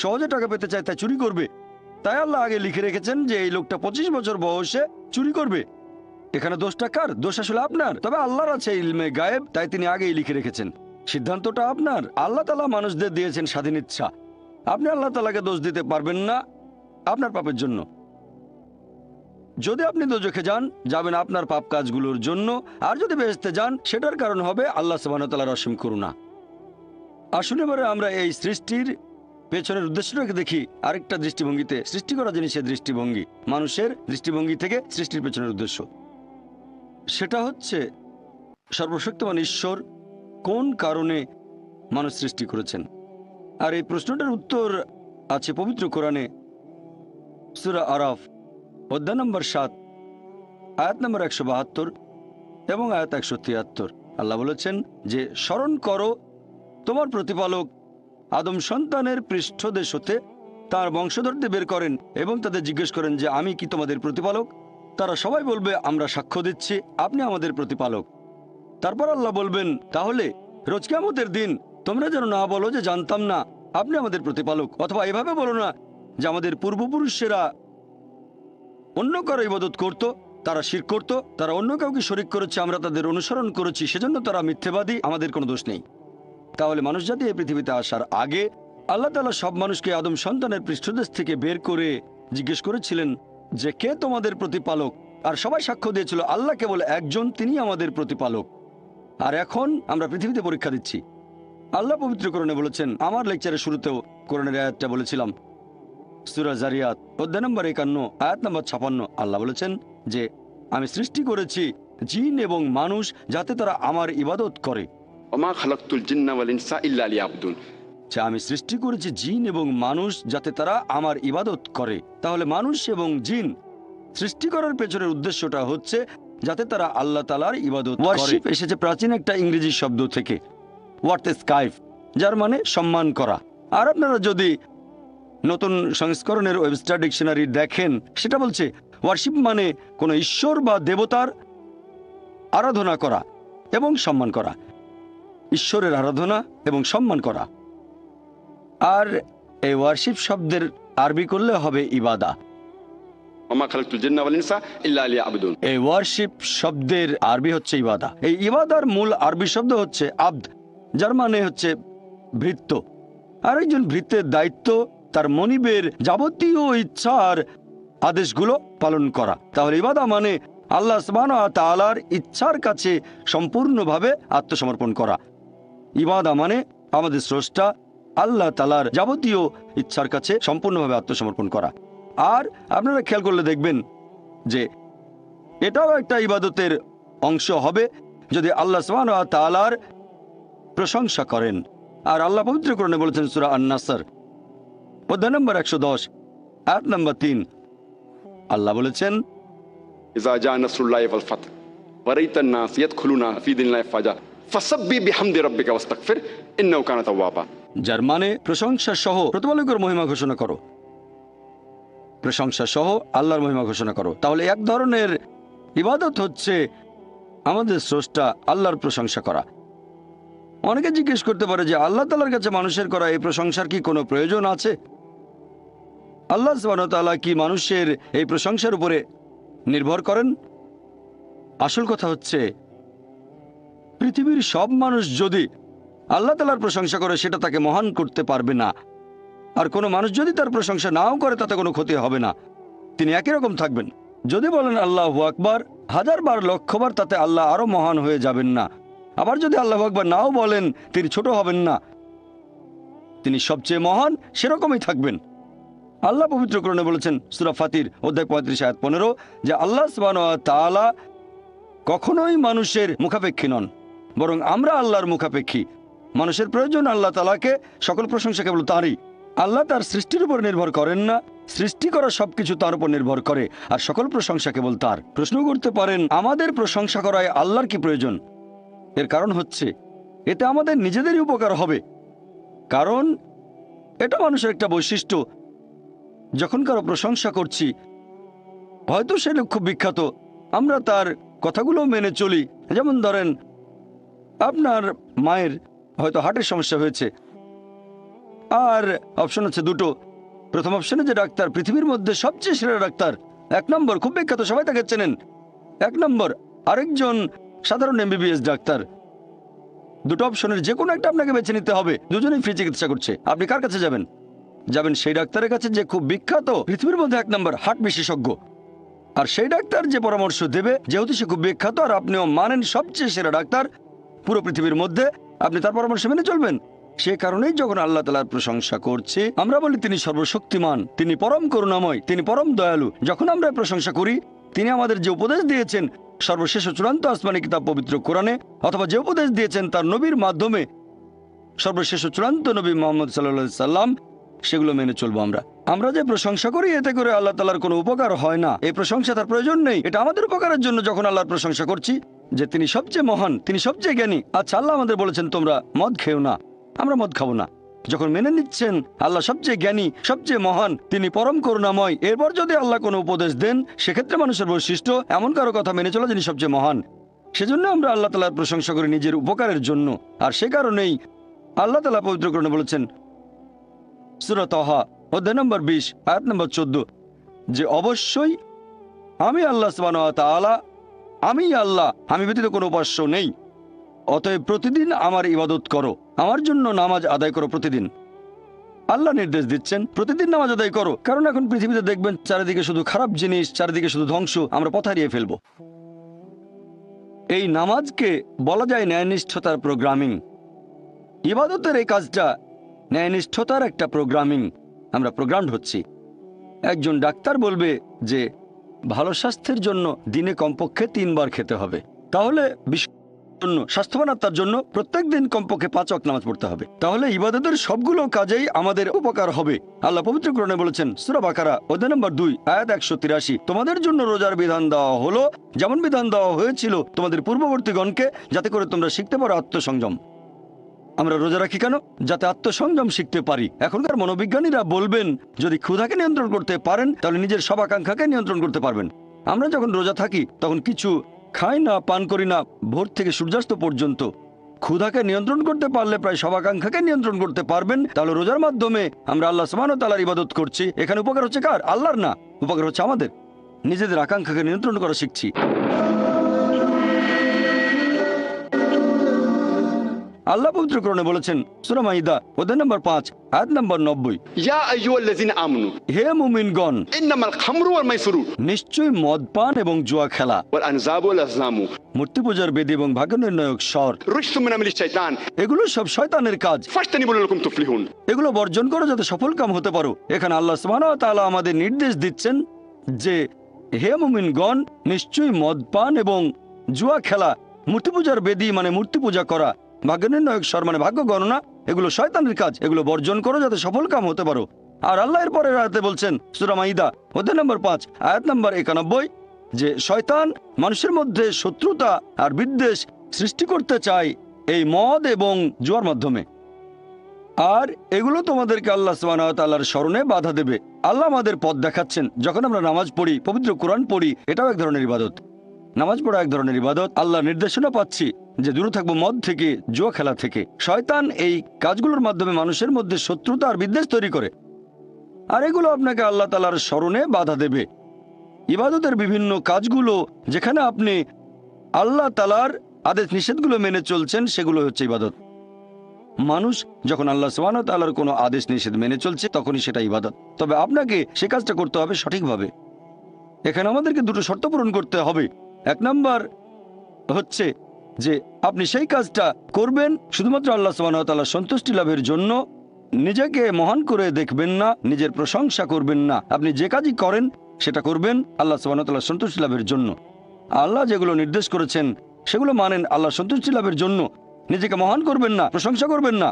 সহজে টাকা পেতে চায়, তাই চুরি করবে। তাই আল্লাহ আগে লিখে রেখেছেন যে এই লোকটা 25 বছর বয়সে চুরি করবে। এখানে দোষটা কার? দোষ আসলে আপনার। তবে আল্লাহর আছে ইলমে গায়েব, তাই তিনি আগেই লিখে রেখেছেন। সিদ্ধান্তটা আপনার। আল্লাহ তাআলা মানুষদের দিয়েছেন স্বাধীন ইচ্ছা। আপনি আল্লাহ তাআলাকে দোষ দিতে পারবেন না আপনার পাপের জন্য। যদি আপনি দোজখে যান, যাবেন আপনার পাপ কাজগুলোর জন্য, আর যদি বেহেশতে যান সেটার কারণ হবে আল্লাহ সুবহানাহু ওয়া তাআলার অসীম করুণা। আসুন এবারে আমরা এই সৃষ্টির পেছনের উদ্দেশ্যটাকে দেখি আরেকটা দৃষ্টিভঙ্গিতে। সৃষ্টি করা জিনিসের দৃষ্টিভঙ্গি, মানুষের দৃষ্টিভঙ্গি থেকে সৃষ্টির পেছনের উদ্দেশ্য, সেটা হচ্ছে সর্বশক্তিমান ঈশ্বর কোন কারণে মানুষ সৃষ্টি করেছেন। আর এই প্রশ্নটার উত্তর আছে পবিত্র কোরআনে, সূরা আরাফ অধ্যায় নম্বর 7, আয়াত নম্বর 172 এবং আয়াত 173। আল্লাহ বলেছেন যে স্মরণ করো তোমার প্রতিপালক আদম সন্তানের পৃষ্ঠদেশ হতে তার বংশধরদের বের করেন এবং তাদের জিজ্ঞেস করেন যে আমি কি তোমাদের প্রতিপালক? তারা সবাই বলবে আমরা সাক্ষ্য দিচ্ছি আপনি আমাদের প্রতিপালক। তারপর আল্লাহ বলবেন তাহলে রোজ কিয়ামতের দিন তোমরা যেন না বলো যে জানতাম না আপনি আমাদের প্রতিপালক, অথবা এভাবে বলো না যে আমাদের পূর্বপুরুষেরা অন্য কারো ইবাদত করত, তারা শিরক করত, তারা অন্য কাউকে শরীক করেছে, আমরা তাদের অনুসরণ করেছি, সেজন্য তারা মিথ্যেবাদী, আমাদের কোনো দোষ নেই। তাহলে মানুষ জাতি এই পৃথিবীতে আসার আগে আল্লাহ তাআলা সব মানুষকে আদম সন্তানের পৃষ্ঠদেশ থেকে বের করে জিজ্ঞেস করেছিলেন যে কে তোমাদের প্রতিপালক, আর সবাই সাক্ষ্য দিয়েছিল আল্লাহ কেবল একজন, তিনি আমাদের প্রতিপালক। আর এখন আমরা পৃথিবীতে পরীক্ষা দিচ্ছি। আল্লাহ পবিত্র কোরআনে বলেছেন, আমার লেকচারের শুরুতেও কোরআনের আয়াতটা বলেছিলাম সূরা জারিয়াত অধ্যায় নম্বর 51 আয়াত নম্বর 56 আল্লাহ বলেছেন যে আমি সৃষ্টি করেছি জিন এবং মানুষ যাতে তারা আমার ইবাদত করে।
ওমা খালাকতুল জিন্না ওয়াল ইনসা ইল্লা লিয়াবুদুন।
আমি সৃষ্টি করেছি জিন এবং মানুষ যাতে তারা আমার ইবাদত করে। তাহলে মানুষ এবং জিন সৃষ্টি করার পেছনের উদ্দেশ্যটা হচ্ছে যাতে তারা আল্লাহ তাআলার ইবাদত করে। ওয়ারশিপ এসেছে প্রাচীন একটা ইংরেজি শব্দ থেকে, ওয়ার্তেস্কাইফ, যার মানে সম্মান করা। আর আপনারা যদি নতুন সংস্করণের ওয়েবস্টার ডিকশনারি দেখেন, সেটা বলছে ওয়ারশিপ মানে কোনো ঈশ্বর বা দেবতার আরাধনা করা এবং সম্মান করা, ঈশ্বরের আরাধনা এবং সম্মান করা। আর এই ওয়ারশিপ শব্দের আরবি করলে হবে ইবাদা।
ওমা খালাকতুল জিন্না ওয়াল ইনসা ইল্লা লিয়াবুদুন।
এই ওয়ারশিপ শব্দের আরবি হচ্ছে ইবাদা। এই ইবাদার মূল আরবি শব্দ হচ্ছে আব্দ, যার মানে হচ্ছে ভৃত্য। আর একজন ভৃত্যের দায়িত্ব তার মনিবের যাবতীয় ইচ্ছার আদেশগুলো পালন করা। তাহলে ইবাদা মানে আল্লাহ সুবহানাহু ওয়া তাআলার ইচ্ছার কাছে সম্পূর্ণভাবে আত্মসমর্পণ করা। ইবাদা মানে আমাদের স্রষ্টা আল্লাহ তাআলার যাবতীয় ইচ্ছার কাছে সম্পূর্ণভাবে আত্মসমর্পণ করা। আর আপনারা খেয়াল করলে দেখবেন যে এটাও একটা ইবাদতের অংশ হবে যদি আল্লাহ সুবহানাহু ওয়া তাআলার প্রশংসা করেন। আর আল্লাহ পবিত্র কোরআনে বলেছেন সূরা আন-নাসর অধ্যায় নম্বর 110 আয়াত নম্বর 3, আল্লাহ বলেছেন
ইযা জা নাসরুল্লাহি ওয়াল ফাত ওয়া রাইতান নাস ইয়াদখুলুনা ফি দীনিল্লাহি ফাজা ফাসাব্বি বিহামদি রাব্বিকা ওয়াস্তাগফির ইন্নাহু কানা তাওয়াবা।
যার মানে প্রশংসা সহ প্রতিপালকের মহিমা ঘোষণা করো, প্রশংসা সহ আল্লাহর মহিমা ঘোষণা করো। তাহলে এক ধরনের ইবাদত হচ্ছে আমাদের স্রষ্টা আল্লাহর প্রশংসা করা। অনেকে জিজ্ঞেস করতে পারে যে আল্লাহ তাআলার কাছে মানুষের করা এই প্রশংসার কি কোনো প্রয়োজন আছে? আল্লাহ সুবহানাহু ওয়া তাআলা কি মানুষের এই প্রশংসার উপরে নির্ভর করেন? আসল কথা হচ্ছে পৃথিবীর সব মানুষ যদি আল্লাহ তাআলার প্রশংসা করে সেটা তাকে মহান করতে পারবে না। আর কোনো মানুষ যদি তার প্রশংসা নাও করে তাতে কোনো ক্ষতি হবে না, তিনি একই রকম থাকবেন। যদি বলেন আল্লাহু আকবার 1000 বার 1,00,000 বার, তাতে আল্লাহ আরো মহান হয়ে যাবেন না। আবার যদি আল্লাহু আকবার নাও বলেন তিনি ছোট হবেন না, তিনি সবচেয়ে মহান সেরকমই থাকবেন। আল্লাহ পবিত্র কোরআনে বলেছেন সূরা ফাতির অধ্যায় 35 আয়াত 15 যে আল্লাহ সুবহানাহু ওয়া তাআলা কখনোই মানুষের মুখাপেক্ষী নন, বরং আমরা আল্লাহর মুখাপেক্ষী। মানুষের প্রয়োজন আল্লাহ তাআলাকে, সকল প্রশংসা কেবল তাঁরই। আল্লাহ তার সৃষ্টির উপর নির্ভর করেন না, সৃষ্টি করা সবকিছু তার উপর নির্ভর করে, আর সকল প্রশংসা কেবল তার। প্রশ্ন করতে পারেন আমাদের প্রশংসা করায় আল্লাহর কি প্রয়োজন? এর কারণ হচ্ছে এতে আমাদের নিজেদেরই উপকার হবে। কারণ এটা মানুষের একটা বৈশিষ্ট্য, যখন কারো প্রশংসা করছি, হয়তো সে লোক খুব বিখ্যাত, আমরা তার কথাগুলো মেনে চলি। যেমন ধরেন আপনার মায়ের হয়তো হার্টের সমস্যা হয়েছে, আর অপশন আছে দুটো। প্রথম অপশনে যে ডাক্তার পৃথিবীর মধ্যে সবচেয়ে সেরা ডাক্তার, 1 নম্বর, খুব বিখ্যাত, সবাই তাকে চেনেন, 1 নম্বর। আরেকজন সাধারণ MBBS ডাক্তার। দুটো অপশনের যে কোনো একটা আপনাকে বেছে নিতে হবে। দুজনেই ফ্রি চিকিৎসা করছে। আপনি কার কাছে যাবেন? যাবেন সেই ডাক্তারের কাছে যে খুব বিখ্যাত, পৃথিবীর মধ্যে 1 নম্বর হার্ট বিশেষজ্ঞ। আর সেই ডাক্তার যে পরামর্শ দেবে, যেহেতু সে খুব বিখ্যাত আর আপনিও মানেন সবচেয়ে সেরা ডাক্তার পুরো পৃথিবীর মধ্যে, আপনি তার পরামর্শ মেনে চলবেন। সে কারণেই যখন আল্লাহ তাআলার প্রশংসা করছি, আমরা বলি তিনি সর্বশক্তিমান, তিনি পরম করুণাময়, তিনি পরম দয়ালু। যখন আমরা প্রশংসা করি, তিনি আমাদের যে উপদেশ দিয়েছেন সর্বশেষ ও চূড়ান্ত আসমানি কিতাব পবিত্র কোরআনে, অথবা যে উপদেশ দিয়েছেন তার নবীর মাধ্যমে সর্বশেষ ও চূড়ান্ত নবী মুহাম্মদ সাল্লাল্লাহু আলাইহি সাল্লাম, সেগুলো মেনে চলবো। আমরা যে প্রশংসা করি, এতে করে আল্লাহ তাআলার কোনো উপকার হয় না। এই প্রশংসা তার প্রয়োজন নেই। এটা আমাদের উপকারের জন্য যখন আল্লাহর প্রশংসা করছি যে তিনি সবচেয়ে মহান, তিনি সবচেয়ে জ্ঞানী। আচ্ছা, আল্লাহ আমাদের বলেছেন তোমরা মদ খেও না, আমরা মদ খাবো না। যখন মেনে নিচ্ছেন আল্লাহ সবচেয়ে জ্ঞানী, সবচেয়ে মহান, তিনি পরম করুণাময়, এরপর যদি আল্লাহ কোনো উপদেশ দেন, সেক্ষেত্রে মানুষের বৈশিষ্ট্য এমন কারো কথা মেনে চলা যিনি সবচেয়ে মহান। সেজন্য আমরা আল্লাহ তাআলার প্রশংসা করি নিজের উপকারের জন্য। আর সে কারণেই আল্লাহ তাআলা পবিত্র কোরআনে বলেছেন সূরা তাহা অধ্যায় নম্বর 20 আয়াত নম্বর 14 যে অবশ্যই আমি আল্লাহ সুবহানাহু ওয়া তাআলা, আমি আল্লাহ, আমি ব্যতীত কোনো উপাস্য নেই। অতএব প্রতিদিন আমার ইবাদত করো, আমার জন্য নামাজ আদায় করো প্রতিদিন। আল্লাহ নির্দেশ দিচ্ছেন প্রতিদিন নামাজ আদায় করো। কারণ এখন পৃথিবীতে দেখবেন চারিদিকে শুধু খারাপ জিনিস, চারিদিকে শুধু ধ্বংস, আমরা পথ হারিয়ে ফেলবো। এই নামাজকে বলা যায় ন্যায়নিষ্ঠতার প্রোগ্রামিং। ইবাদতের এই কাজটা ন্যায়নিষ্ঠতার একটা প্রোগ্রামিং। আমরা প্রোগ্রামড হচ্ছি। একজন ডাক্তার বলবে যে ভালো স্বাস্থ্যের জন্য দিনে কমপক্ষে 3 বার খেতে হবে, তাহলে জন্য স্বাস্থ্যবান আত্মার জন্য প্রত্যেক দিন কমপক্ষে 5 ওয়াক্ত নামাজ পড়তে হবে। তাহলে ইবাদতের সবগুলো কাজেই আমাদের উপকার হবে। আল্লাহ পবিত্র কোরআনে বলেছেন, সূরা বাকারা অধ্যায় নম্বর 2 আয়াত 183, তোমাদের জন্য রোজার বিধান দেওয়া হলো যেমন বিধান দেওয়া হয়েছিল তোমাদের পূর্ববর্তীগণকে, যাতে করে তোমরা শিখতে পারো আত্মসংযম। আমরা রোজা রাখি কেন? যাতে আত্মসংযম শিখতে পারি। এখনকার মনোবিজ্ঞানীরা বলবেন, যদি ক্ষুধাকে নিয়ন্ত্রণ করতে পারেন তাহলে নিজের সব আকাঙ্ক্ষাকে নিয়ন্ত্রণ করতে পারবেন। আমরা যখন রোজা থাকি তখন কিছু খাই না, পান করি না ভোর থেকে সূর্যাস্ত পর্যন্ত। ক্ষুধাকে নিয়ন্ত্রণ করতে পারলে প্রায় সব আকাঙ্ক্ষাকে নিয়ন্ত্রণ করতে পারবেন। তাহলে রোজার মাধ্যমে আমরা আল্লাহ সুবহানাহু ওয়া তাআলার ইবাদত করছি। এখানে উপকার হচ্ছে কার? আল্লাহর না, উপকার হচ্ছে আমাদের। নিজেদের আকাঙ্ক্ষাকে নিয়ন্ত্রণ করা শিখছি। আল্লাহ পবিত্র কোরআনে বলেছেন, সূরা মাইদা অধ্যায় নম্বর 5 আয়াত নম্বর 90,
या अय्युहल्लज़ीना आमनू
হে মুমিনগণ,
इन्नमल खम्रु वल मैसुरु
নিশ্চয়ই মদ পান এবং জুয়া খেলা,
वल अनज़ाबु वल अज़लामु
মূর্তি পূজার বেদী এবং ভাগ্য নির্ণায়ক স্বর,
रिज्सुम मिन अमलि शैतान
এগুলো সব শয়তানের কাজ।
फज्तनिबू लअल्लकुम तुफ्लिहुन।
এগুলো বর্জন করো যাতে সফল কাম হতে পারো। এখানে আল্লাহ সুবহানাহু ওয়া তাআলা আমাদের নির্দেশ দিচ্ছেন যে হে মুমিনগণ, নিশ্চয়ই মদ পান এবং জুয়া খেলা, মূর্তি পূজার বেদী মানে মূর্তি পূজা করা, ভাগ্য নির্ণায়ক স্বর মানে ভাগ্য গণনা, এগুলো শয়তানের কাজ। এগুলো বর্জন করো যাতে সফল কাম হতে পারো। আর আল্লাহ এর পরের আয়াতে বলছেন, সূরা মাইদা অধ্যায় নম্বর 5 আয়াত নম্বর 91, যে শয়তান মানুষের মধ্যে শত্রুতা আর বিদ্বেষ সৃষ্টি করতে চায় এই মদ এবং জুয়ার মাধ্যমে। আর এগুলো তোমাদেরকে আল্লাহ সুবহানাহু ওয়া তাআলার স্মরণে বাধা দেবে। আল্লাহ আমাদের পথ দেখাচ্ছেন। যখন আমরা নামাজ পড়ি, পবিত্র কোরআন পড়ি, এটাও এক ধরনের ইবাদত। নামাজ পড়া এক ধরনের ইবাদত। আল্লাহ নির্দেশনা পাচ্ছি যে দূরে থাকবো মদ থেকে, জুয়া খেলা থেকে। শয়তান এই কাজগুলোর মাধ্যমে মানুষের মধ্যে শত্রুতা আর বিদ্বেষ তৈরি করে, আর এগুলো আপনাকে আল্লাহ তাআলার স্মরণে বাধা দেবে। ইবাদতের বিভিন্ন কাজগুলো যেখানে আপনি আল্লাহ তাআলার আদেশ নিষেধগুলো মেনে চলছেন, সেগুলো হচ্ছে ইবাদত। মানুষ যখন আল্লাহ সুবহানাহু ওয়া তাআলার কোনো আদেশ নিষেধ মেনে চলছে তখনই সেটা ইবাদত। তবে আপনাকে সে কাজটা করতে হবে সঠিকভাবে। এখানে আমাদেরকে দুটো শর্ত পূরণ করতে হবে। 1 নাম্বার হচ্ছে যে আপনি সেই কাজটা করবেন শুধুমাত্র আল্লাহ সুবহানাহু ওয়া তাআলার সন্তুষ্টি লাভের জন্য। নিজেকে মহান করে দেখবেন না, নিজের প্রশংসা করবেন না। আপনি যে কাজই করেন সেটা করবেন আল্লাহ সুবহানাহু ওয়া তাআলার সন্তুষ্টি লাভের জন্য। আল্লাহ যেগুলো নির্দেশ করেছেন সেগুলো মানেন আল্লাহ সন্তুষ্টি লাভের জন্য। নিজেকে মহান করবেন না, প্রশংসা করবেন না,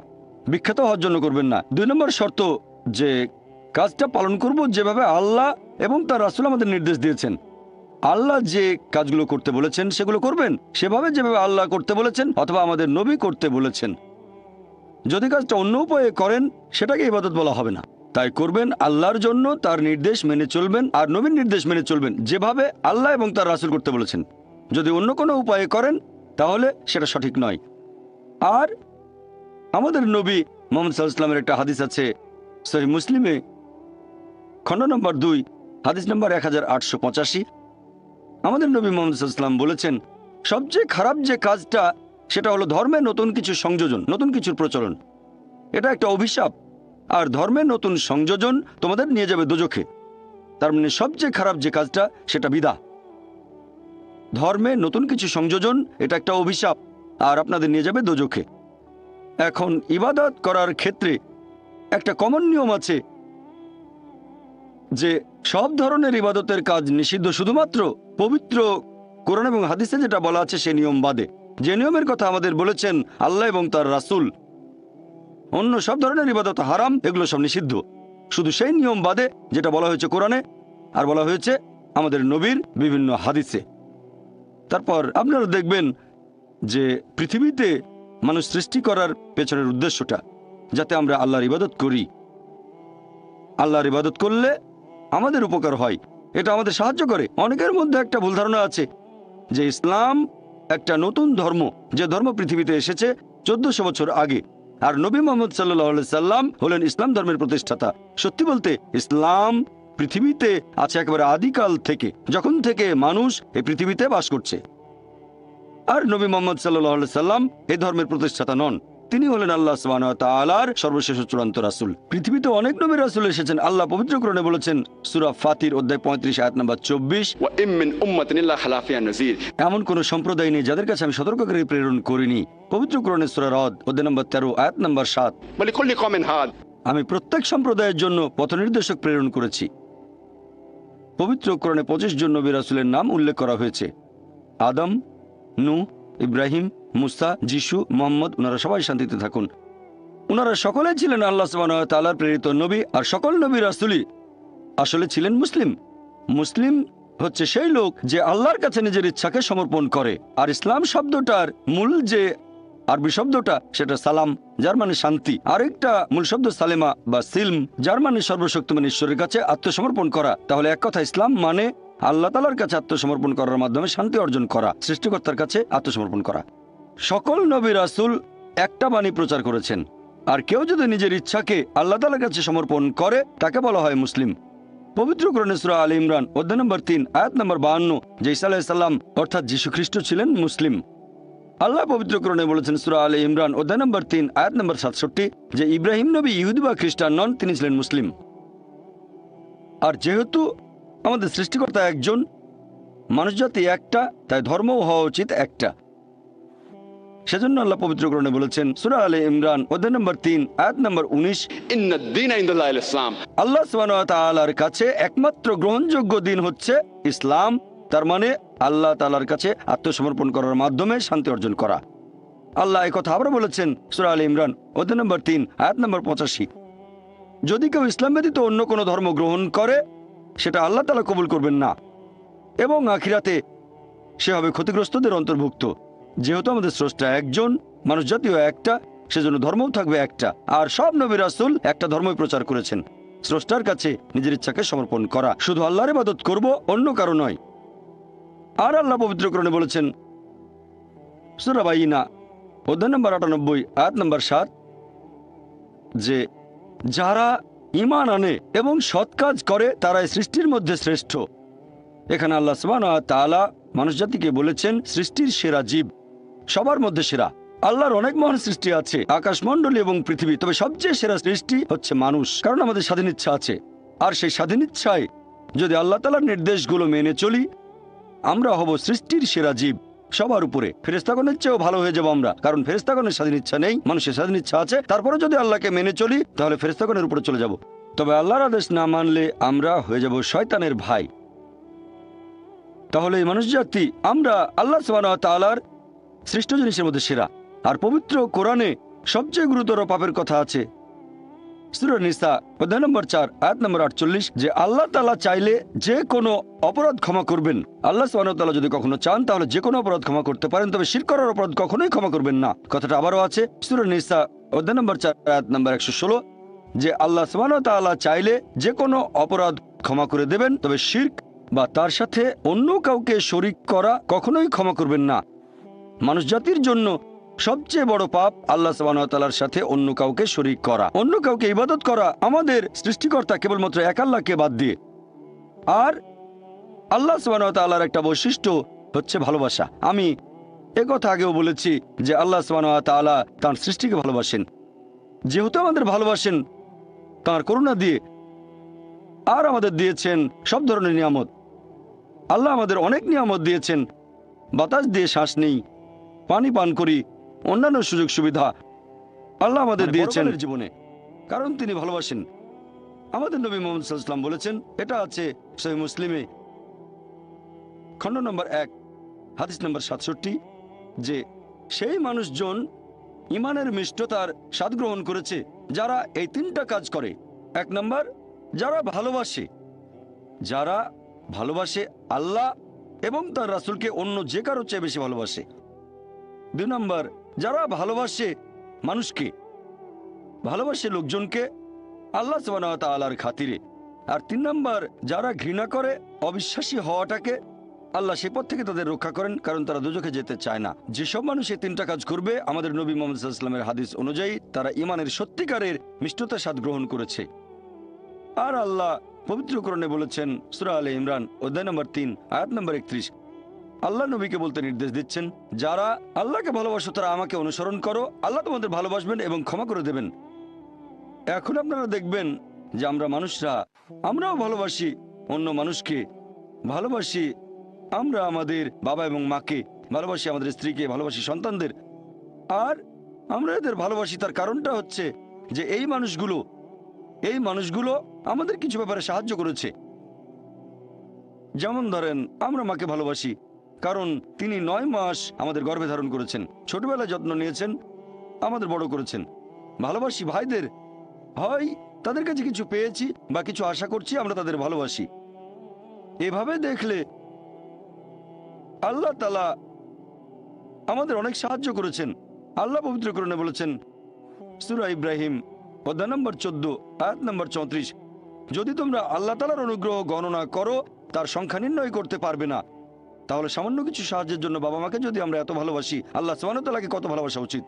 বিখ্যাত হওয়ার জন্য করবেন না। 2 নম্বর শর্ত যে কাজটা পালন করব যেভাবে আল্লাহ এবং তার রাসূল আমাদের নির্দেশ দিয়েছেন। আল্লাহ যে কাজগুলো করতে বলেছেন সেগুলো করবেন সেভাবে যেভাবে আল্লাহ করতে বলেছেন অথবা আমাদের নবী করতে বলেছেন। যদি কাজটা অন্য উপায়ে করেন সেটাকে ইবাদত বলা হবে না। তাই করবেন আল্লাহর জন্য, তার নির্দেশ মেনে চলবেন আর নবীর নির্দেশ মেনে চলবেন যেভাবে আল্লাহ এবং তার রাসূল করতে বলেছেন। যদি অন্য কোনো উপায়ে করেন তাহলে সেটা সঠিক নয়। আর আমাদের নবী মুহাম্মদ সাল্লাল্লাহু আলাইহি ওয়াসাল্লামের একটা হাদিস আছে সহিহ মুসলিমে, খণ্ড নম্বর 2 হাদিস নম্বর 1885। আমাদের নবী মুহাম্মদ সাল্লাল্লাহু আলাইহি ওয়াসাল্লাম বলেছেন, সবচেয়ে খারাপ যে কাজটা সেটা হলো ধর্মে নতুন কিছু সংযোজন, নতুন কিছুর প্রচলন। এটা একটা অভিশাপ। আর ধর্মে নতুন সংযোজন তোমাদের নিয়ে যাবে দোজখে। তার মানে সবচেয়ে খারাপ যে কাজটা সেটা বিদআত। ধর্মে নতুন কিছু সংযোজন এটা একটা অভিশাপ আর আপনাদের নিয়ে যাবে দোজখে। এখন ইবাদত করার ক্ষেত্রে একটা কমন নিয়ম আছে যে সব ধরনের ইবাদতের কাজ নিষিদ্ধ শুধুমাত্র পবিত্র কোরআন এবং হাদিসে যেটা বলা আছে সে নিয়ম বাদে। যে নিয়মের কথা আমাদের বলেছেন আল্লাহ এবং তার রাসূল, অন্য সব ধরনের ইবাদত হারাম, এগুলো সব নিষিদ্ধ, শুধু সেই নিয়ম বাদে যেটা বলা হয়েছে কোরআনে আর বলা হয়েছে আমাদের নবীর বিভিন্ন হাদিসে। তারপর আপনারা দেখবেন যে পৃথিবীতে মানুষ সৃষ্টি করার পেছনের উদ্দেশ্যটা যাতে আমরা আল্লাহর ইবাদত করি। আল্লাহর ইবাদত করলে আমাদের উপকার হয়, এটা আমাদের সাহায্য করে। অনেকের মধ্যে একটা ভুল ধারণা আছে যে ইসলাম একটা নতুন ধর্ম, যে ধর্ম পৃথিবীতে এসেছে 1400 বছর আগে, আর নবী মুহাম্মদ সাল্লাল্লাহু আলাইহি সাল্লাম হলেন ইসলাম ধর্মের প্রতিষ্ঠাতা। সত্যি বলতে ইসলাম পৃথিবীতে আছে একেবারে আদিকাল থেকে, যখন থেকে মানুষ এই পৃথিবীতে বাস করছে। আর নবী মুহাম্মদ সাল্লাল্লাহু আলাইহি সাল্লাম এই ধর্মের প্রতিষ্ঠাতা নন, তিনি হলেন আল্লাহ সুবহানাহু ওয়া তাআলার সর্বশেষ চূড়ান্ত রাসূল। পৃথিবীতে অনেক নবী রাসূল এসেছেন। আল্লাহ পবিত্র কোরআনে বলেছেন সূরা ফাতির অধ্যায় 35 আয়াত নম্বর 24,
وإن من أمة إلا خلا فيها نذير।
এমন কোন সম্প্রদায় নেই যাদের কাছে আমি সতর্ককারী প্রেরণ করিনি। পবিত্র কোরআনের সূরা রদ অধ্যায় নম্বর 13 আয়াত নম্বর 7,
ولكل قوم هاد।
আমি প্রত্যেক সম্প্রদায়ের জন্য পথনির্দেশক প্রেরণ করেছি। পবিত্র কোরআনে 25 জন নবী রাসূলের নাম উল্লেখ করা হয়েছে। আদম, নূহ, ইব্রাহিম, মুসা, যিশু, মোহাম্মদ, ওনারা সবাই শান্তিতে থাকুন। ওনারা সকলে ছিলেন আল্লাহ সুবহানাহু ওয়া তাআলার প্রেরিত নবী, আর সকল নবী রাসূলই আসলে ছিলেন মুসলিম। মুসলিম হচ্ছে সেই লোক যে আল্লাহর কাছে নিজের ইচ্ছাকে সমর্পণ করে। আর ইসলাম শব্দটার মূল যে আরবি শব্দটা সেটা সালাম, যার মানে শান্তি। আরেকটা মূল শব্দ সালেমা বা সিলম, যার মানে সর্বশক্তিমান ঈশ্বরের কাছে আত্মসমর্পণ করা। তাহলে এক কথা ইসলাম মানে আল্লাহ তাআলার কাছে আত্মসমর্পণ করার মাধ্যমে শান্তি অর্জন করা, সৃষ্টিকর্তার কাছে আত্মসমর্পণ করা। সকল নবী রাসূল একটা বাণী প্রচার করেছেন, আর কেউ যদি নিজের ইচ্ছাকে আল্লাহ তাআলার কাছে সমর্পণ করে তাকে বলা হয় মুসলিম। পবিত্র কোরআনে সূরা আলে ইমরান অধ্যায় নম্বর 3 আয়াত নম্বর 52 যে ঈসা আলাইহিস সালাম অর্থাৎ যীশু খ্রিস্ট ছিলেন মুসলিম। আল্লাহ পবিত্র কোরআনে বলেছেন সূরা আলে ইমরান অধ্যায় নম্বর 3 আয়াত নম্বর 67 যে ইব্রাহিম নবী ইহুদি বা খ্রিস্টান নন, তিনি ছিলেন মুসলিম। আর যেহেতু আমাদের সৃষ্টিকর্তা একজন, মানুষজাতি একটা, তাই ধর্মও হওয়া উচিত একটা। সেজন্য আল্লাহ পবিত্র কোরআনে বলেছেন সূরা আলে ইমরান অধ্যায় নম্বর 3 আয়াত নম্বর 19
ইন্না দ্দীনা ইনদাল্লাহিল ইসলাম।
আল্লাহ সুবহানাহু ওয়া তাআলার কাছে একমাত্র গ্রহণযোগ্য দিন হচ্ছে ইসলাম। তার মানে আল্লাহ তাআলার কাছে আত্মসমর্পণ করার মাধ্যমে শান্তি অর্জন করা। আল্লাহ এই কথা আবার বলেছেন সূরা আলে ইমরান অধ্যায় নম্বর 3 আয়াত নম্বর 85 যদি কেউ ইসলাম ব্যতীত অন্য কোনো ধর্ম গ্রহণ করে সেটা আল্লাহ তাআলা কবুল করবেন না, এবং আখিরাতে সে হবে ক্ষতিগ্রস্তদের অন্তর্ভুক্ত। যেহেতু আমাদের স্রষ্টা একজন, মানুষ জাতীয় একটা, সেজন্য ধর্মও থাকবে একটা। আর সব নবী রাসূল একটা ধর্মই প্রচার করেছেন, স্রষ্টার কাছে নিজের ইচ্ছাকে সমর্পণ করা, শুধু আল্লাহর ইবাদত করব, অন্য কারো নয়। আর আল্লাহ পবিত্র কোরআনে বলেছেন সূরা বাইনা অধ্যায় নম্বর 98 আয়াত নম্বর 7 যে যারা ঈমান আনে এবং সৎ কাজ করে তারাই সৃষ্টির মধ্যে শ্রেষ্ঠ। এখানে আল্লাহ সুবহানাহু ওয়া তাআলা মানুষজাতিকে বলেছেন সৃষ্টির সেরা জীব, সবার মধ্যে সেরা। আল্লাহর অনেক মহান সৃষ্টি আছে, আকাশমণ্ডলী এবং পৃথিবী, তবে সবচেয়ে সেরা সৃষ্টি হচ্ছে মানুষ, কারণ আমাদের স্বাধীন ইচ্ছা আছে। আর সেই স্বাধীন ইচ্ছায় যদি আল্লাহ তাআলার নির্দেশগুলো মেনে চলি, আমরা হব সৃষ্টির সেরা জীব, সবার উপরে। ফেরেশতাগণের চেয়েও ভালো হয়ে যাব আমরা, কারণ ফেরেশতাগণের স্বাধীন ইচ্ছা নেই, মানুষের স্বাধীন ইচ্ছা আছে। তারপরে যদি আল্লাহকে মেনে চলি তাহলে ফেরেশতাগণের উপরে চলে যাব। তবে আল্লাহর আদেশ না মানলে আমরা হয়ে যাব শয়তানের ভাই। তাহলে এই মানুষ জাতি আমরা আল্লাহ সুবহানাহু ওয়া তাআলার সৃষ্ট জিনিসের মধ্যে সেরা। আর পবিত্র কোরআনে সবচেয়ে গুরুতর পাপের কথা আছে সূরা নিসা অধ্যায় নম্বর 4 আয়াত নম্বর 48 যে আল্লাহ তাআলা চাইলে যে কোনো অপরাধ ক্ষমা করবেন। আল্লাহ সুবহানাহু ওয়া তাআলা যদি কখনো চান তাহলে যে কোনো অপরাধ ক্ষমা করতে পারেন, তবে শিরক করার অপরাধ কখনোই ক্ষমা করবেন না। কথাটা আবারও আছে সূরা নিসা অধ্যায় নম্বর 4 আয়াত নম্বর 116 যে আল্লাহ সুবহানাহু ওয়া তাআলা চাইলে যে কোনো অপরাধ ক্ষমা করে দেবেন, তবে শিরক বা তার সাথে অন্য কাউকে শরীক করা কখনোই ক্ষমা করবেন না। মানুষ জাতির জন্য সবচেয়ে বড় পাপ আল্লাহ সুবহানাহু ওয়া তাআলার সাথে অন্য কাউকে শরীক করা, অন্য কাউকে ইবাদত করা আমাদের সৃষ্টিকর্তা কেবলমাত্র এক আল্লাহকে বাদ দিয়ে। আর আল্লাহ সুবহানাহু ওয়া তাআলার একটা বৈশিষ্ট্য হচ্ছে ভালোবাসা। আমি একথা আগেও বলেছি যে আল্লাহ সুবহানাহু ওয়া তাআলা তাঁর সৃষ্টিকে ভালোবাসেন। যেহেতু আমাদের ভালোবাসেন তাঁর করুণা দিয়ে, আর আমাদের দিয়েছেন সব ধরনের নিয়ামত। আল্লাহ আমাদের অনেক নিয়ামত দিয়েছেন, বাতাস দিয়ে শ্বাস নেই, পানি পান করি, অন্যান্য সুযোগ সুবিধা আল্লাহ আমাদের দিয়েছেন জীবনে, কারণ তিনি ভালোবাসেন। আমাদের নবী মুহাম্মদ সাল্লাল্লাহু আলাইহি ওয়াসাল্লাম বলেছেন, এটা আছে সহিহ মুসলিমে খণ্ড নম্বর 1 হাদিস নম্বর 67 যে সেই মানুষজন ঈমানের মিষ্টতার স্বাদ গ্রহণ করেছে যারা এই 3টা কাজ করে। 1 নম্বর, যারা ভালোবাসে আল্লাহ এবং তার রাসূলকে অন্য যে কারো চেয়ে বেশি ভালোবাসে। 2 নম্বর, যারা ভালোবাসে মানুষকে, ভালোবাসে লোকজনকে আল্লাহ সুবহানাহু ওয়া তাআলার খাতিরে। আর 3 নম্বর, যারা ঘৃণা করে অবিশ্বাসী হওয়াটাকে, আল্লাহ সে পথ থেকে তাদের রক্ষা করেন, কারণ তারা দোজখে যেতে চায় না। যেসব মানুষ এই 3টা কাজ করবে আমাদের নবী মুহাম্মদ সাল্লাল্লাহু আলাইহি ওয়াসাল্লামের হাদিস অনুযায়ী তারা ঈমানের সত্যিকারের মিষ্টতার স্বাদ গ্রহণ করেছে। আর আল্লাহ পবিত্র কোরআনে বলেছেন সূরা আলে ইমরান অধ্যায় নম্বর 3 আয়াত নম্বর 31 আল্লাহ নবীকে বলতে নির্দেশ দিচ্ছেন, যারা আল্লাহকে ভালোবাসো তারা আমাকে অনুসরণ করো, আল্লাহ তোমাদের ভালোবাসবেন এবং ক্ষমা করে দেবেন। এখন আপনারা দেখবেন যে আমরা মানুষরা আমরাও ভালোবাসি অন্য মানুষকে, ভালোবাসি আমরা আমাদের বাবা এবং মাকে, ভালোবাসি আমাদের স্ত্রীকে, ভালোবাসি সন্তানদের। আর আমরা এদের ভালোবাসি তার কারণটা হচ্ছে যে এই মানুষগুলো আমাদের কিছু ব্যাপারে সাহায্য করেছে। যেমন ধরেন আমরা মাকে ভালোবাসি কারণ তিনি 9 মাস আমাদের গর্ভে ধারণ করেছেন, ছোটবেলায় যত্ন নিয়েছেন, আমাদের বড় করেছেন। ভালোবাসি ভাইদের, হয় তাদের কাছে কিছু পেয়েছি বা কিছু আশা করছি, আমরা তাদের ভালোবাসি। এভাবে দেখলে আল্লাহ তাআলা আমাদের অনেক সাহায্য করেছেন। আল্লাহ পবিত্র কোরআনে বলেছেন, সূরা ইব্রাহিম অধ্যায় নম্বর 14 আয়াত নম্বর 34, যদি তোমরা আল্লাহ তাআলার অনুগ্রহ গণনা করো তার সংখ্যা নির্ণয় করতে পারবে না। তাহলে সামান্য কিছু সাহায্যের জন্য বাবা মাকে যদি আমরা এত ভালোবাসি, আল্লাহ সুবহানাহু ওয়া তাআলাকে কত ভালোবাসা উচিত।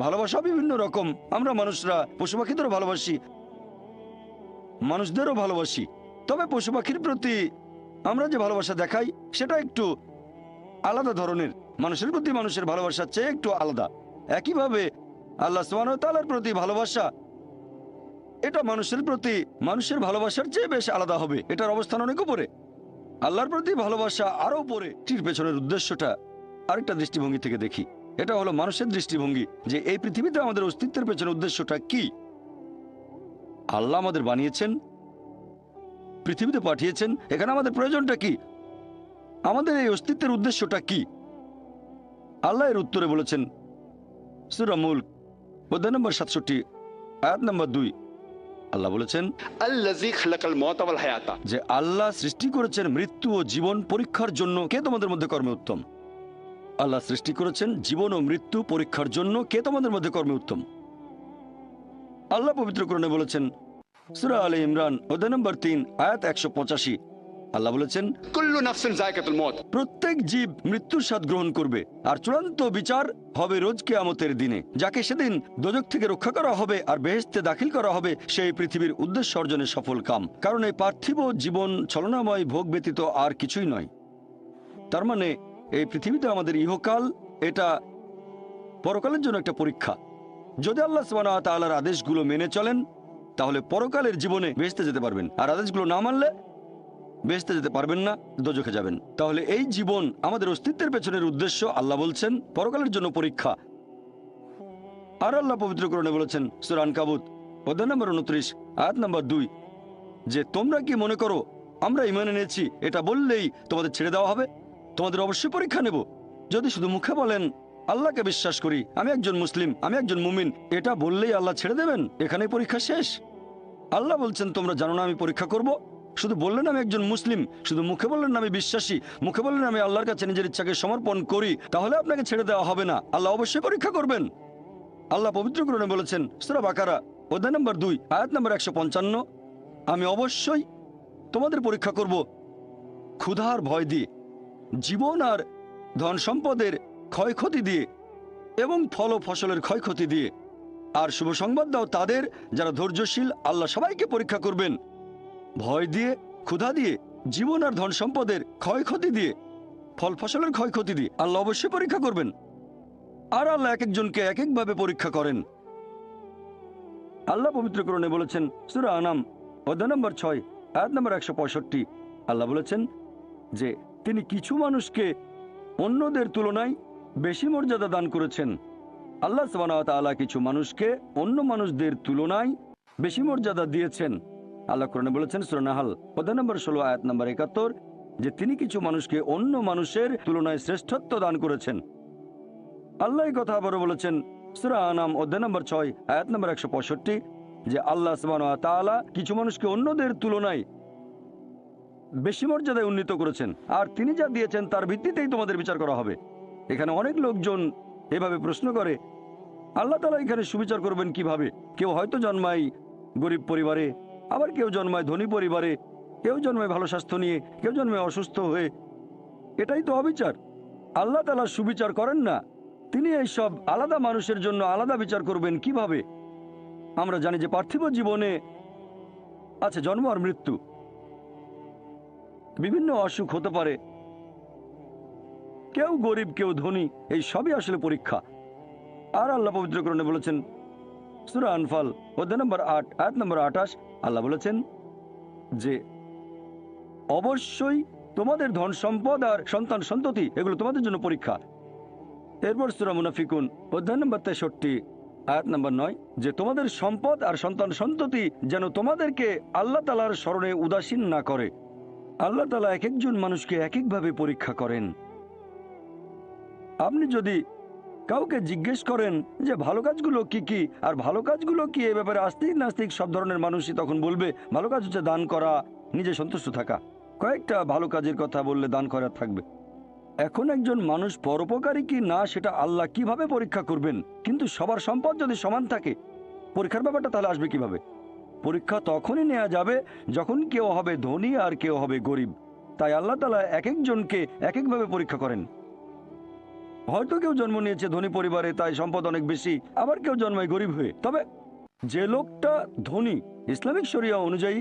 ভালোবাসা বিভিন্ন রকম, আমরা মানুষরা পশু পাখিদেরও ভালোবাসি, মানুষদেরও ভালোবাসি। তবে পশু পাখির প্রতি আমরা যে ভালোবাসা দেখাই সেটা একটু আলাদা ধরনের, মানুষের প্রতি মানুষের ভালোবাসার চেয়ে একটু আলাদা। একইভাবে আল্লাহ সুবহানাহু ওয়া তাআলার প্রতি ভালোবাসা, এটা মানুষের প্রতি মানুষের ভালোবাসার চেয়ে বেশ আলাদা হবে, এটার অবস্থান অনেক উপরে। আল্লাহর প্রতি ভালোবাসা আরো উপরে। এটির পেছনের উদ্দেশ্যটা আরেকটা দৃষ্টিভঙ্গি থেকে দেখি। এটা হলো মানুষের দৃষ্টিভঙ্গি, যে এই পৃথিবীতে আমাদের অস্তিত্বের পেছনের উদ্দেশ্যটা কি। আল্লাহ আমাদের বানিয়েছেন, পৃথিবীতে পাঠিয়েছেন, এখানে আমাদের প্রয়োজনটা কি, আমাদের এই অস্তিত্বের উদ্দেশ্যটা কি। আল্লাহ এর উত্তরে বলেছেন সূরা মুলক অধ্যায় নম্বর 67 আয়াত নম্বর 2, আল্লাহ বলেছেন
আল্লাযী খালাকাল মাউতা ওয়াল হায়াতা,
যে আল্লাহ সৃষ্টি করেছেন মৃত্যু ও জীবন পরীক্ষার জন্য, কে তোমাদের মধ্যে কর্মে উত্তম। আল্লাহ সৃষ্টি করেছেন জীবন ও মৃত্যু পরীক্ষার জন্য, কে তোমাদের মধ্যে কর্মে উত্তম। আল্লাহ পবিত্র কোরআনে বলেছেন সূরা আলে ইমরান অধ্যায় নম্বর 3 আয়াত 185, আল্লাহ বলেছেন
কুল্লু নাফসিন যায়কাতুল মউত,
প্রত্যেক জীব মৃত্যুর স্বাদ গ্রহণ করবে, আর চূড়ান্ত বিচার হবে রোজ কিয়ামতের দিনে। যাকে সেদিন দোজখ থেকে রক্ষা করা হবে আর বেহেশতে দাখিল করা হবে, সেই পৃথিবীর উদ্দেশ্য অর্জনের সফল কাম। কারণ এই পার্থিব জীবন ছলনাময় ভোগ ব্যতীত আর কিছুই নয়। তার মানে এই পৃথিবীতে আমাদের ইহকাল, এটা পরকালের জন্য একটা পরীক্ষা। যদি আল্লাহ সুবহানাহু ওয়া তাআলার আদেশগুলো মেনে চলেন তাহলে পরকালের জীবনে বেহেশতে যেতে পারবেন, আর আদেশগুলো না মানলে বেহেশতে যেতে পারবেন না, দোজখে যাবেন। তাহলে এই জীবন আমাদের অস্তিত্বের পেছনের উদ্দেশ্য, আল্লাহ বলছেন পরকালের জন্য পরীক্ষা। আর আল্লাহ পবিত্র কোরআনে বলেছেন সূরা আনকাবুত অধ্যায় নম্বর 29 আয়াত নম্বর 2, যে তোমরা কি মনে করো আমরা ঈমান এনেছি এটা বললেই তোমাদের ছেড়ে দেওয়া হবে? তোমাদের অবশ্যই পরীক্ষা নেব। যদি শুধু মুখে বলেন আল্লাহকে বিশ্বাস করি, আমি একজন মুসলিম, আমি একজন মুমিন, এটা বললেই আল্লাহ ছেড়ে দেবেন? এখানেই পরীক্ষা শেষ। আল্লাহ বলছেন তোমরা জানো না আমি পরীক্ষা করব? শুধু বললেন আমি একজন মুসলিম, শুধু মুখে বললেন আমি বিশ্বাসী, মুখে বললেন আমি আল্লাহর কাছে নিজের ইচ্ছাকে সমর্পণ করি, তাহলে আপনাকে ছেড়ে দেওয়া হবে না। আল্লাহ অবশ্যই পরীক্ষা করবেন। আল্লাহ পবিত্র কোরআনে বলেছেন সূরা বাকারা অধ্যায় নম্বর 2 আয়াত নম্বর 155, আমি অবশ্যই তোমাদের পরীক্ষা করব ক্ষুধার ভয় দিয়ে, জীবন আর ধন সম্পদের ক্ষয়ক্ষতি দিয়ে এবং ফল ও ফসলের ক্ষয়ক্ষতি দিয়ে। আর শুভ সংবাদ দাও তাদের যারা ধৈর্যশীল, আল্লাহ সবাইকে পরীক্ষা করবেন ভয় দিয়ে, ক্ষুধা দিয়ে, জীবন আর ধন সম্পদের ক্ষয়ক্ষতি দিয়ে, ফল ফসলের ক্ষয়ক্ষতি দিয়ে। আল্লাহ অবশ্যই পরীক্ষা করবেন। আর আল্লাহ এক একজনকে এক একভাবে পরীক্ষা করেন। আল্লাহ পবিত্র কোরআনে বলেছেন সূরা আনাম অধ্যায় নম্বর 6 আয়াত নম্বর 165, আল্লাহ বলেছেন যে তিনি কিছু মানুষকে অন্যদের তুলনায় বেশি মর্যাদা দান করেছেন। আল্লাহ সুবহানাহু ওয়া তাআলা কিছু মানুষকে অন্য মানুষদের তুলনায় বেশি মর্যাদা দিয়েছেন। আল্লাহ কোরআনে বলেছেন সূরা নাহল অধ্যায় নম্বর 16 আয়াত নম্বর 71, যে তিনি কিছু মানুষকে অন্য মানুষের তুলনায় শ্রেষ্ঠত্ব দান করেছেন। আল্লাহ এই কথা আবারও বলেছেন সূরা আনাম অধ্যায় নম্বর 6 আয়াত নম্বর 165, যে আল্লাহ সুবহানাহু ওয়া তাআলা কিছু মানুষকে অন্যদের তুলনায় বেশি মর্যাদায় উন্নীত করেছেন, আর তিনি যা দিয়েছেন তার ভিত্তিতেই তোমাদের বিচার করা হবে। এখানে অনেক লোকজন এভাবে প্রশ্ন করে আল্লাহ তাআলা এখানে সুবিচার করবেন কিভাবে? কেউ হয়তো জন্মায় গরিব পরিবারে, আবার কেউ জন্মায় ধনী পরিবারে, কেউ জন্মায় ভালো স্বাস্থ্য নিয়ে, কেউ জন্মায় অসুস্থ হয়ে। এটাই তো অবিচার। আল্লাহ তাআলা সুবিচার করেন না। তিনি এইসব আলাদা মানুষের জন্য আলাদা বিচার করবেন কিভাবে? আমরা জানি যে পার্থিব জীবনে আছে জন্ম আর মৃত্যু, বিভিন্ন অসুখ হতে পারে, কেউ গরিব কেউ ধনী, এই সবই আসলে পরীক্ষা। আর আল্লাহ পবিত্র কোরআনে বলেছেন সূরা আনফাল অধ্যায় নম্বর 8 আয়াত নম্বর 28, আল্লাহ বলেছেন যে অবশ্যই তোমাদের ধন সম্পদ আর সন্তান সন্ততি এগুলো তোমাদের জন্য পরীক্ষা। এরপর সূরা মুনাফিকুন অধ্যায় নম্বর 63 আয়াত নম্বর 9, যে তোমাদের সম্পদ আর সন্তান সন্ততি যেন তোমাদেরকে আল্লাহ তাআলার স্মরণে উদাসীন না করে। আল্লাহ তাআলা এক একজন মানুষকে এক একভাবে পরীক্ষা করেন। আপনি যদি কাউকে জিজ্ঞেস করেন যে ভালো কাজগুলো কি কি আর ভালো কাজগুলো কি, এ ব্যাপারে আস্তিক নাস্তিক সব ধরনের মানুষই তখন বলবে ভালো কাজ হচ্ছে দান করা, নিজে সন্তুষ্ট থাকা। কয়েকটা ভালো কাজের কথা বললে দান করা থাকবে। এখন একজন মানুষ পরোপকারী কি না সেটা আল্লাহ কিভাবে পরীক্ষা করবেন? কিন্তু সবার সম্পদ যদি সমান থাকে, পরীক্ষার ব্যাপারটা তাহলে আসবে কিভাবে? পরীক্ষা তখনই নেওয়া যাবে যখন কেউ হবে ধনী আর কেউ হবে গরিব। তাই আল্লাহ তাআলা এক একজনকে এক একভাবে পরীক্ষা করেন। হয়তো কেউ জন্ম নিয়েছে ধনী পরিবারে, তাই সম্পদ অনেক বেশি, আবার কেউ জন্মায় গরিব হয়ে। তবে যে লোকটা ধনী, ইসলামিক শরিয়া অনুযায়ী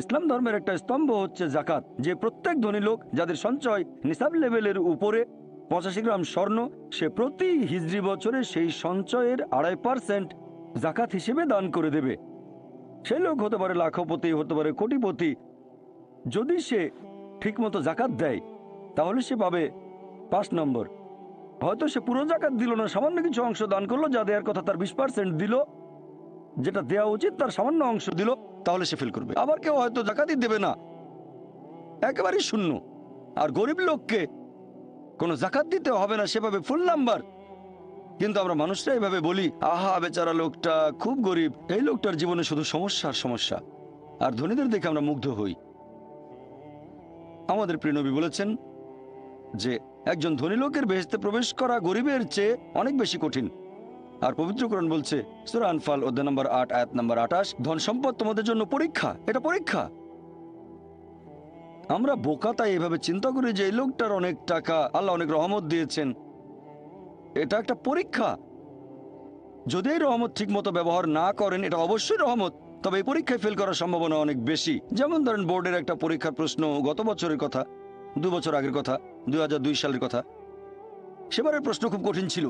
ইসলাম ধর্মের একটা স্তম্ভ হচ্ছে জাকাত, যে প্রত্যেক ধনী লোক যাদের সঞ্চয় নিসাব লেভেলের উপরে 85 গ্রাম স্বর্ণ, সে প্রতি হিজরি বছরে সেই সঞ্চয়ের 2.5% জাকাত হিসেবে দান করে দেবে। সেই লোক হতে পারে লাখপতি, হতে পারে কোটিপতি। যদি সে ঠিকমতো জাকাত দেয় তাহলে সে পাবে 5 নম্বর। হয়তো সে পুরো জাকাত দিল না, সামান্য কিছু অংশ দান করলো, যা দেওয়ার কথা তার 20% দিল, যেটা দেওয়া উচিত তার সামান্য অংশ দিল, তাহলে সে ফেল করবে। আবার কেউ হয়তো জাকাতই দেবে না, একেবারেই শূন্য। আর গরিব লোককে কোনো জাকাত দিতে হবে না, সেভাবে ফুল নাম্বার। কিন্তু আমরা মানুষরা এইভাবে বলি, আহা বেচারা লোকটা খুব গরিব, এই লোকটার জীবনে শুধু সমস্যার সমস্যা। আর ধনীদের দেখে আমরা মুগ্ধ হই। আমাদের প্রিয় নবী বলেছেন যে একজন ধনী লোকের বেহেশতে প্রবেশ করা গরিবের চেয়ে অনেক বেশি কঠিন। আর পবিত্র কোরআন বলছে সূরা আনফাল অধ্যায় নম্বর 8 আয়াত নম্বর 28, ধন সম্পদ তোমাদের জন্য পরীক্ষা, এটা পরীক্ষা। আমরা বোকা, তাই এভাবে চিন্তা করি যে এই লোকটার অনেক টাকা, আল্লাহ অনেক রহমত দিয়েছেন, এটা একটা পরীক্ষা। যদি এই রহমত ঠিক মতো ব্যবহার না করেন, এটা অবশ্যই রহমত, তবে এই পরীক্ষায় ফেল করার সম্ভাবনা অনেক বেশি। যেমন ধরেন বোর্ডের একটা পরীক্ষার প্রশ্ন, গত বছরের কথা, 2 বছর আগের কথা, 2002 সালের কথা। সেবারের প্রশ্ন খুব কঠিন ছিল,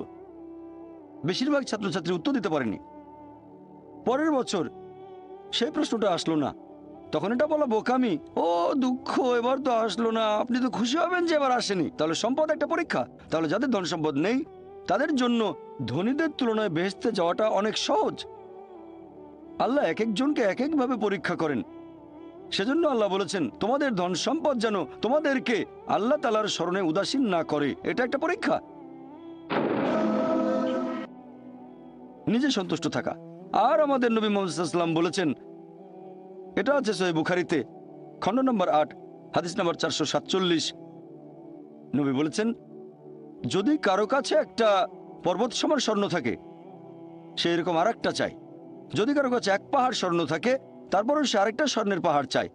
বেশিরভাগ ছাত্রছাত্রী উত্তর দিতে পারেনি। পরের বছর সেই প্রশ্নটা আসলো না, তখন এটা বলা বোকামি, ও দুঃখ, এবার তো আসলো না, আপনি তো খুশি হবেন যে এবার আসেনি। তাহলে সম্পদ একটা পরীক্ষা। তাহলে যাদের ধন সম্পদ নেই তাদের জন্য ধনীদের তুলনায় বেহেশতে যাওয়াটা অনেক সহজ। আল্লাহ এক একজনকে এক একভাবে পরীক্ষা করেন। সেজন্য আল্লাহ বলেছেন তোমাদের ধন সম্পদ যেন তোমাদেরকে আল্লাহ তাআলার স্মরণে উদাসীন না করে, এটা একটা পরীক্ষা। নিজে সন্তুষ্ট থাকা। আর আমাদের নবী মুহাম্মদ সাল্লাল্লাহু আলাইহি ওয়াসাল্লাম বলেছেন, এটা আছে সহিহ বুখারীতে খণ্ড নম্বর 8 হাদিস নম্বর 447, নবী বলেছেন যদি কারো কাছে একটা পর্বত সমান স্বর্ণ থাকে, সে এরকম আর একটা চায়। যদি কারো কাছে 1 পাহাড় স্বর্ণ থাকে, তারপরও সে আরেকটা স্বর্ণের পাহাড় চায়।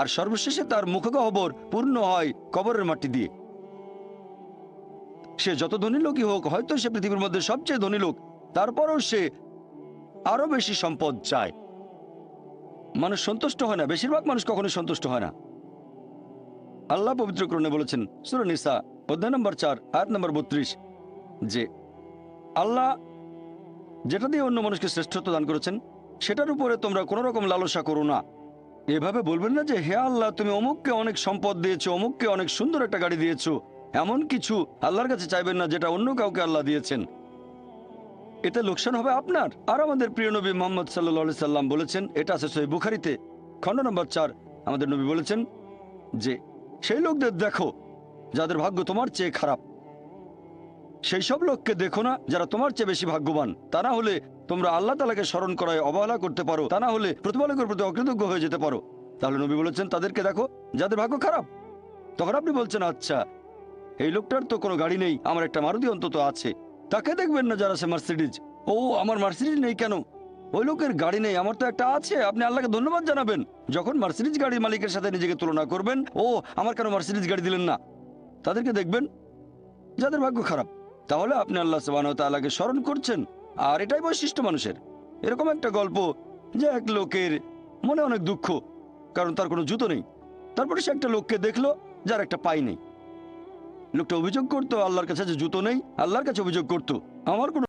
আর সর্বশেষে তার মুখগহ্বর পূর্ণ হয় কবরের মাটি দিয়ে। সে যত ধনী লোকই হোক, হয়তো সে পৃথিবীর মধ্যে সবচেয়ে ধনী লোক, তারপরও সে আরো বেশি সম্পদ চায়। মানুষ সন্তুষ্ট হয় না, বেশিরভাগ মানুষ কখনোই সন্তুষ্ট হয় না। আল্লাহ পবিত্র কোরআনে বলেছেন সূরা নিসা অধ্যায় নম্বর 4 আয়াত নম্বর 32 যে আল্লাহ যেটা দিয়ে অন্য মানুষকে শ্রেষ্ঠত্ব দান করেছেন সেটার উপরে তোমরা কোনো রকম লালসা করো না। এভাবে বলবেন না যে হে আল্লাহ তুমি অমুককে অনেক সম্পদ দিয়েছো, অমুককে অনেক সুন্দর একটা গাড়ি দিয়েছো, এমন কিছু আল্লাহর কাছে চাইবেন না যেটা অন্য কাউকে আল্লাহ দিয়েছেন। এতে লোকসান হবে আপনার। আর আমাদের প্রিয় নবী মুহাম্মদ সাল্লাল্লাহু আলাইহি সাল্লাম বলেছেন, এটা আছে সহিহ বুখারীতে খণ্ড নম্বর 4, আমাদের নবী বলেছেন যে সেই লোকদের দেখো যাদের ভাগ্য তোমার চেয়ে খারাপ, সেই সব লোককে দেখো না যারা তোমার চেয়ে বেশি ভাগ্যবান। তা না হলে তোমরা আল্লাহ তাআলাকে স্মরণ করায় অবহেলা করতে পারো, তা না হলে প্রতিপালকের প্রতি অকৃতজ্ঞ হয়ে যেতে পারো। তাহলে নবী বলেছেন তাদেরকে দেখো যাদের ভাগ্য খারাপ। তখন আপনি বলছেন আচ্ছা এই লোকটার তো কোনো গাড়ি নেই, আমার একটা মারুতি অন্তত আছে। তাকে দেখবেন না যারা আছে মার্সিডিজ, ও আমার মার্সিডিজ নেই কেন, ওই লোকের গাড়ি নেই, আমার তো একটা আছে। আপনি আল্লাহকে ধন্যবাদ জানাবেন যখন মার্সিডিজ গাড়ির মালিকের সাথে নিজেকে তুলনা করবেন, ও আমার কেন মার্সিডিজ গাড়ি দিলেন না। তাদেরকে দেখবেন যাদের ভাগ্য খারাপ। তাহলে আপনি আল্লাহ সুবহানাহু ওয়া তাআলাকে স্মরণ করছেন। আর এটাই বৈশিষ্ট্য মানুষের। এরকম একটা গল্প যে এক লোকের মনে অনেক দুঃখ, কারণ তার কোনো জুতো নেই। তারপরে সে একটা লোককে দেখলো যার একটা পাই নেই। লোকটা অভিযোগ করতো আল্লাহর কাছে যে জুতো নেই, আল্লাহর কাছে অভিযোগ করতো আমার কোনো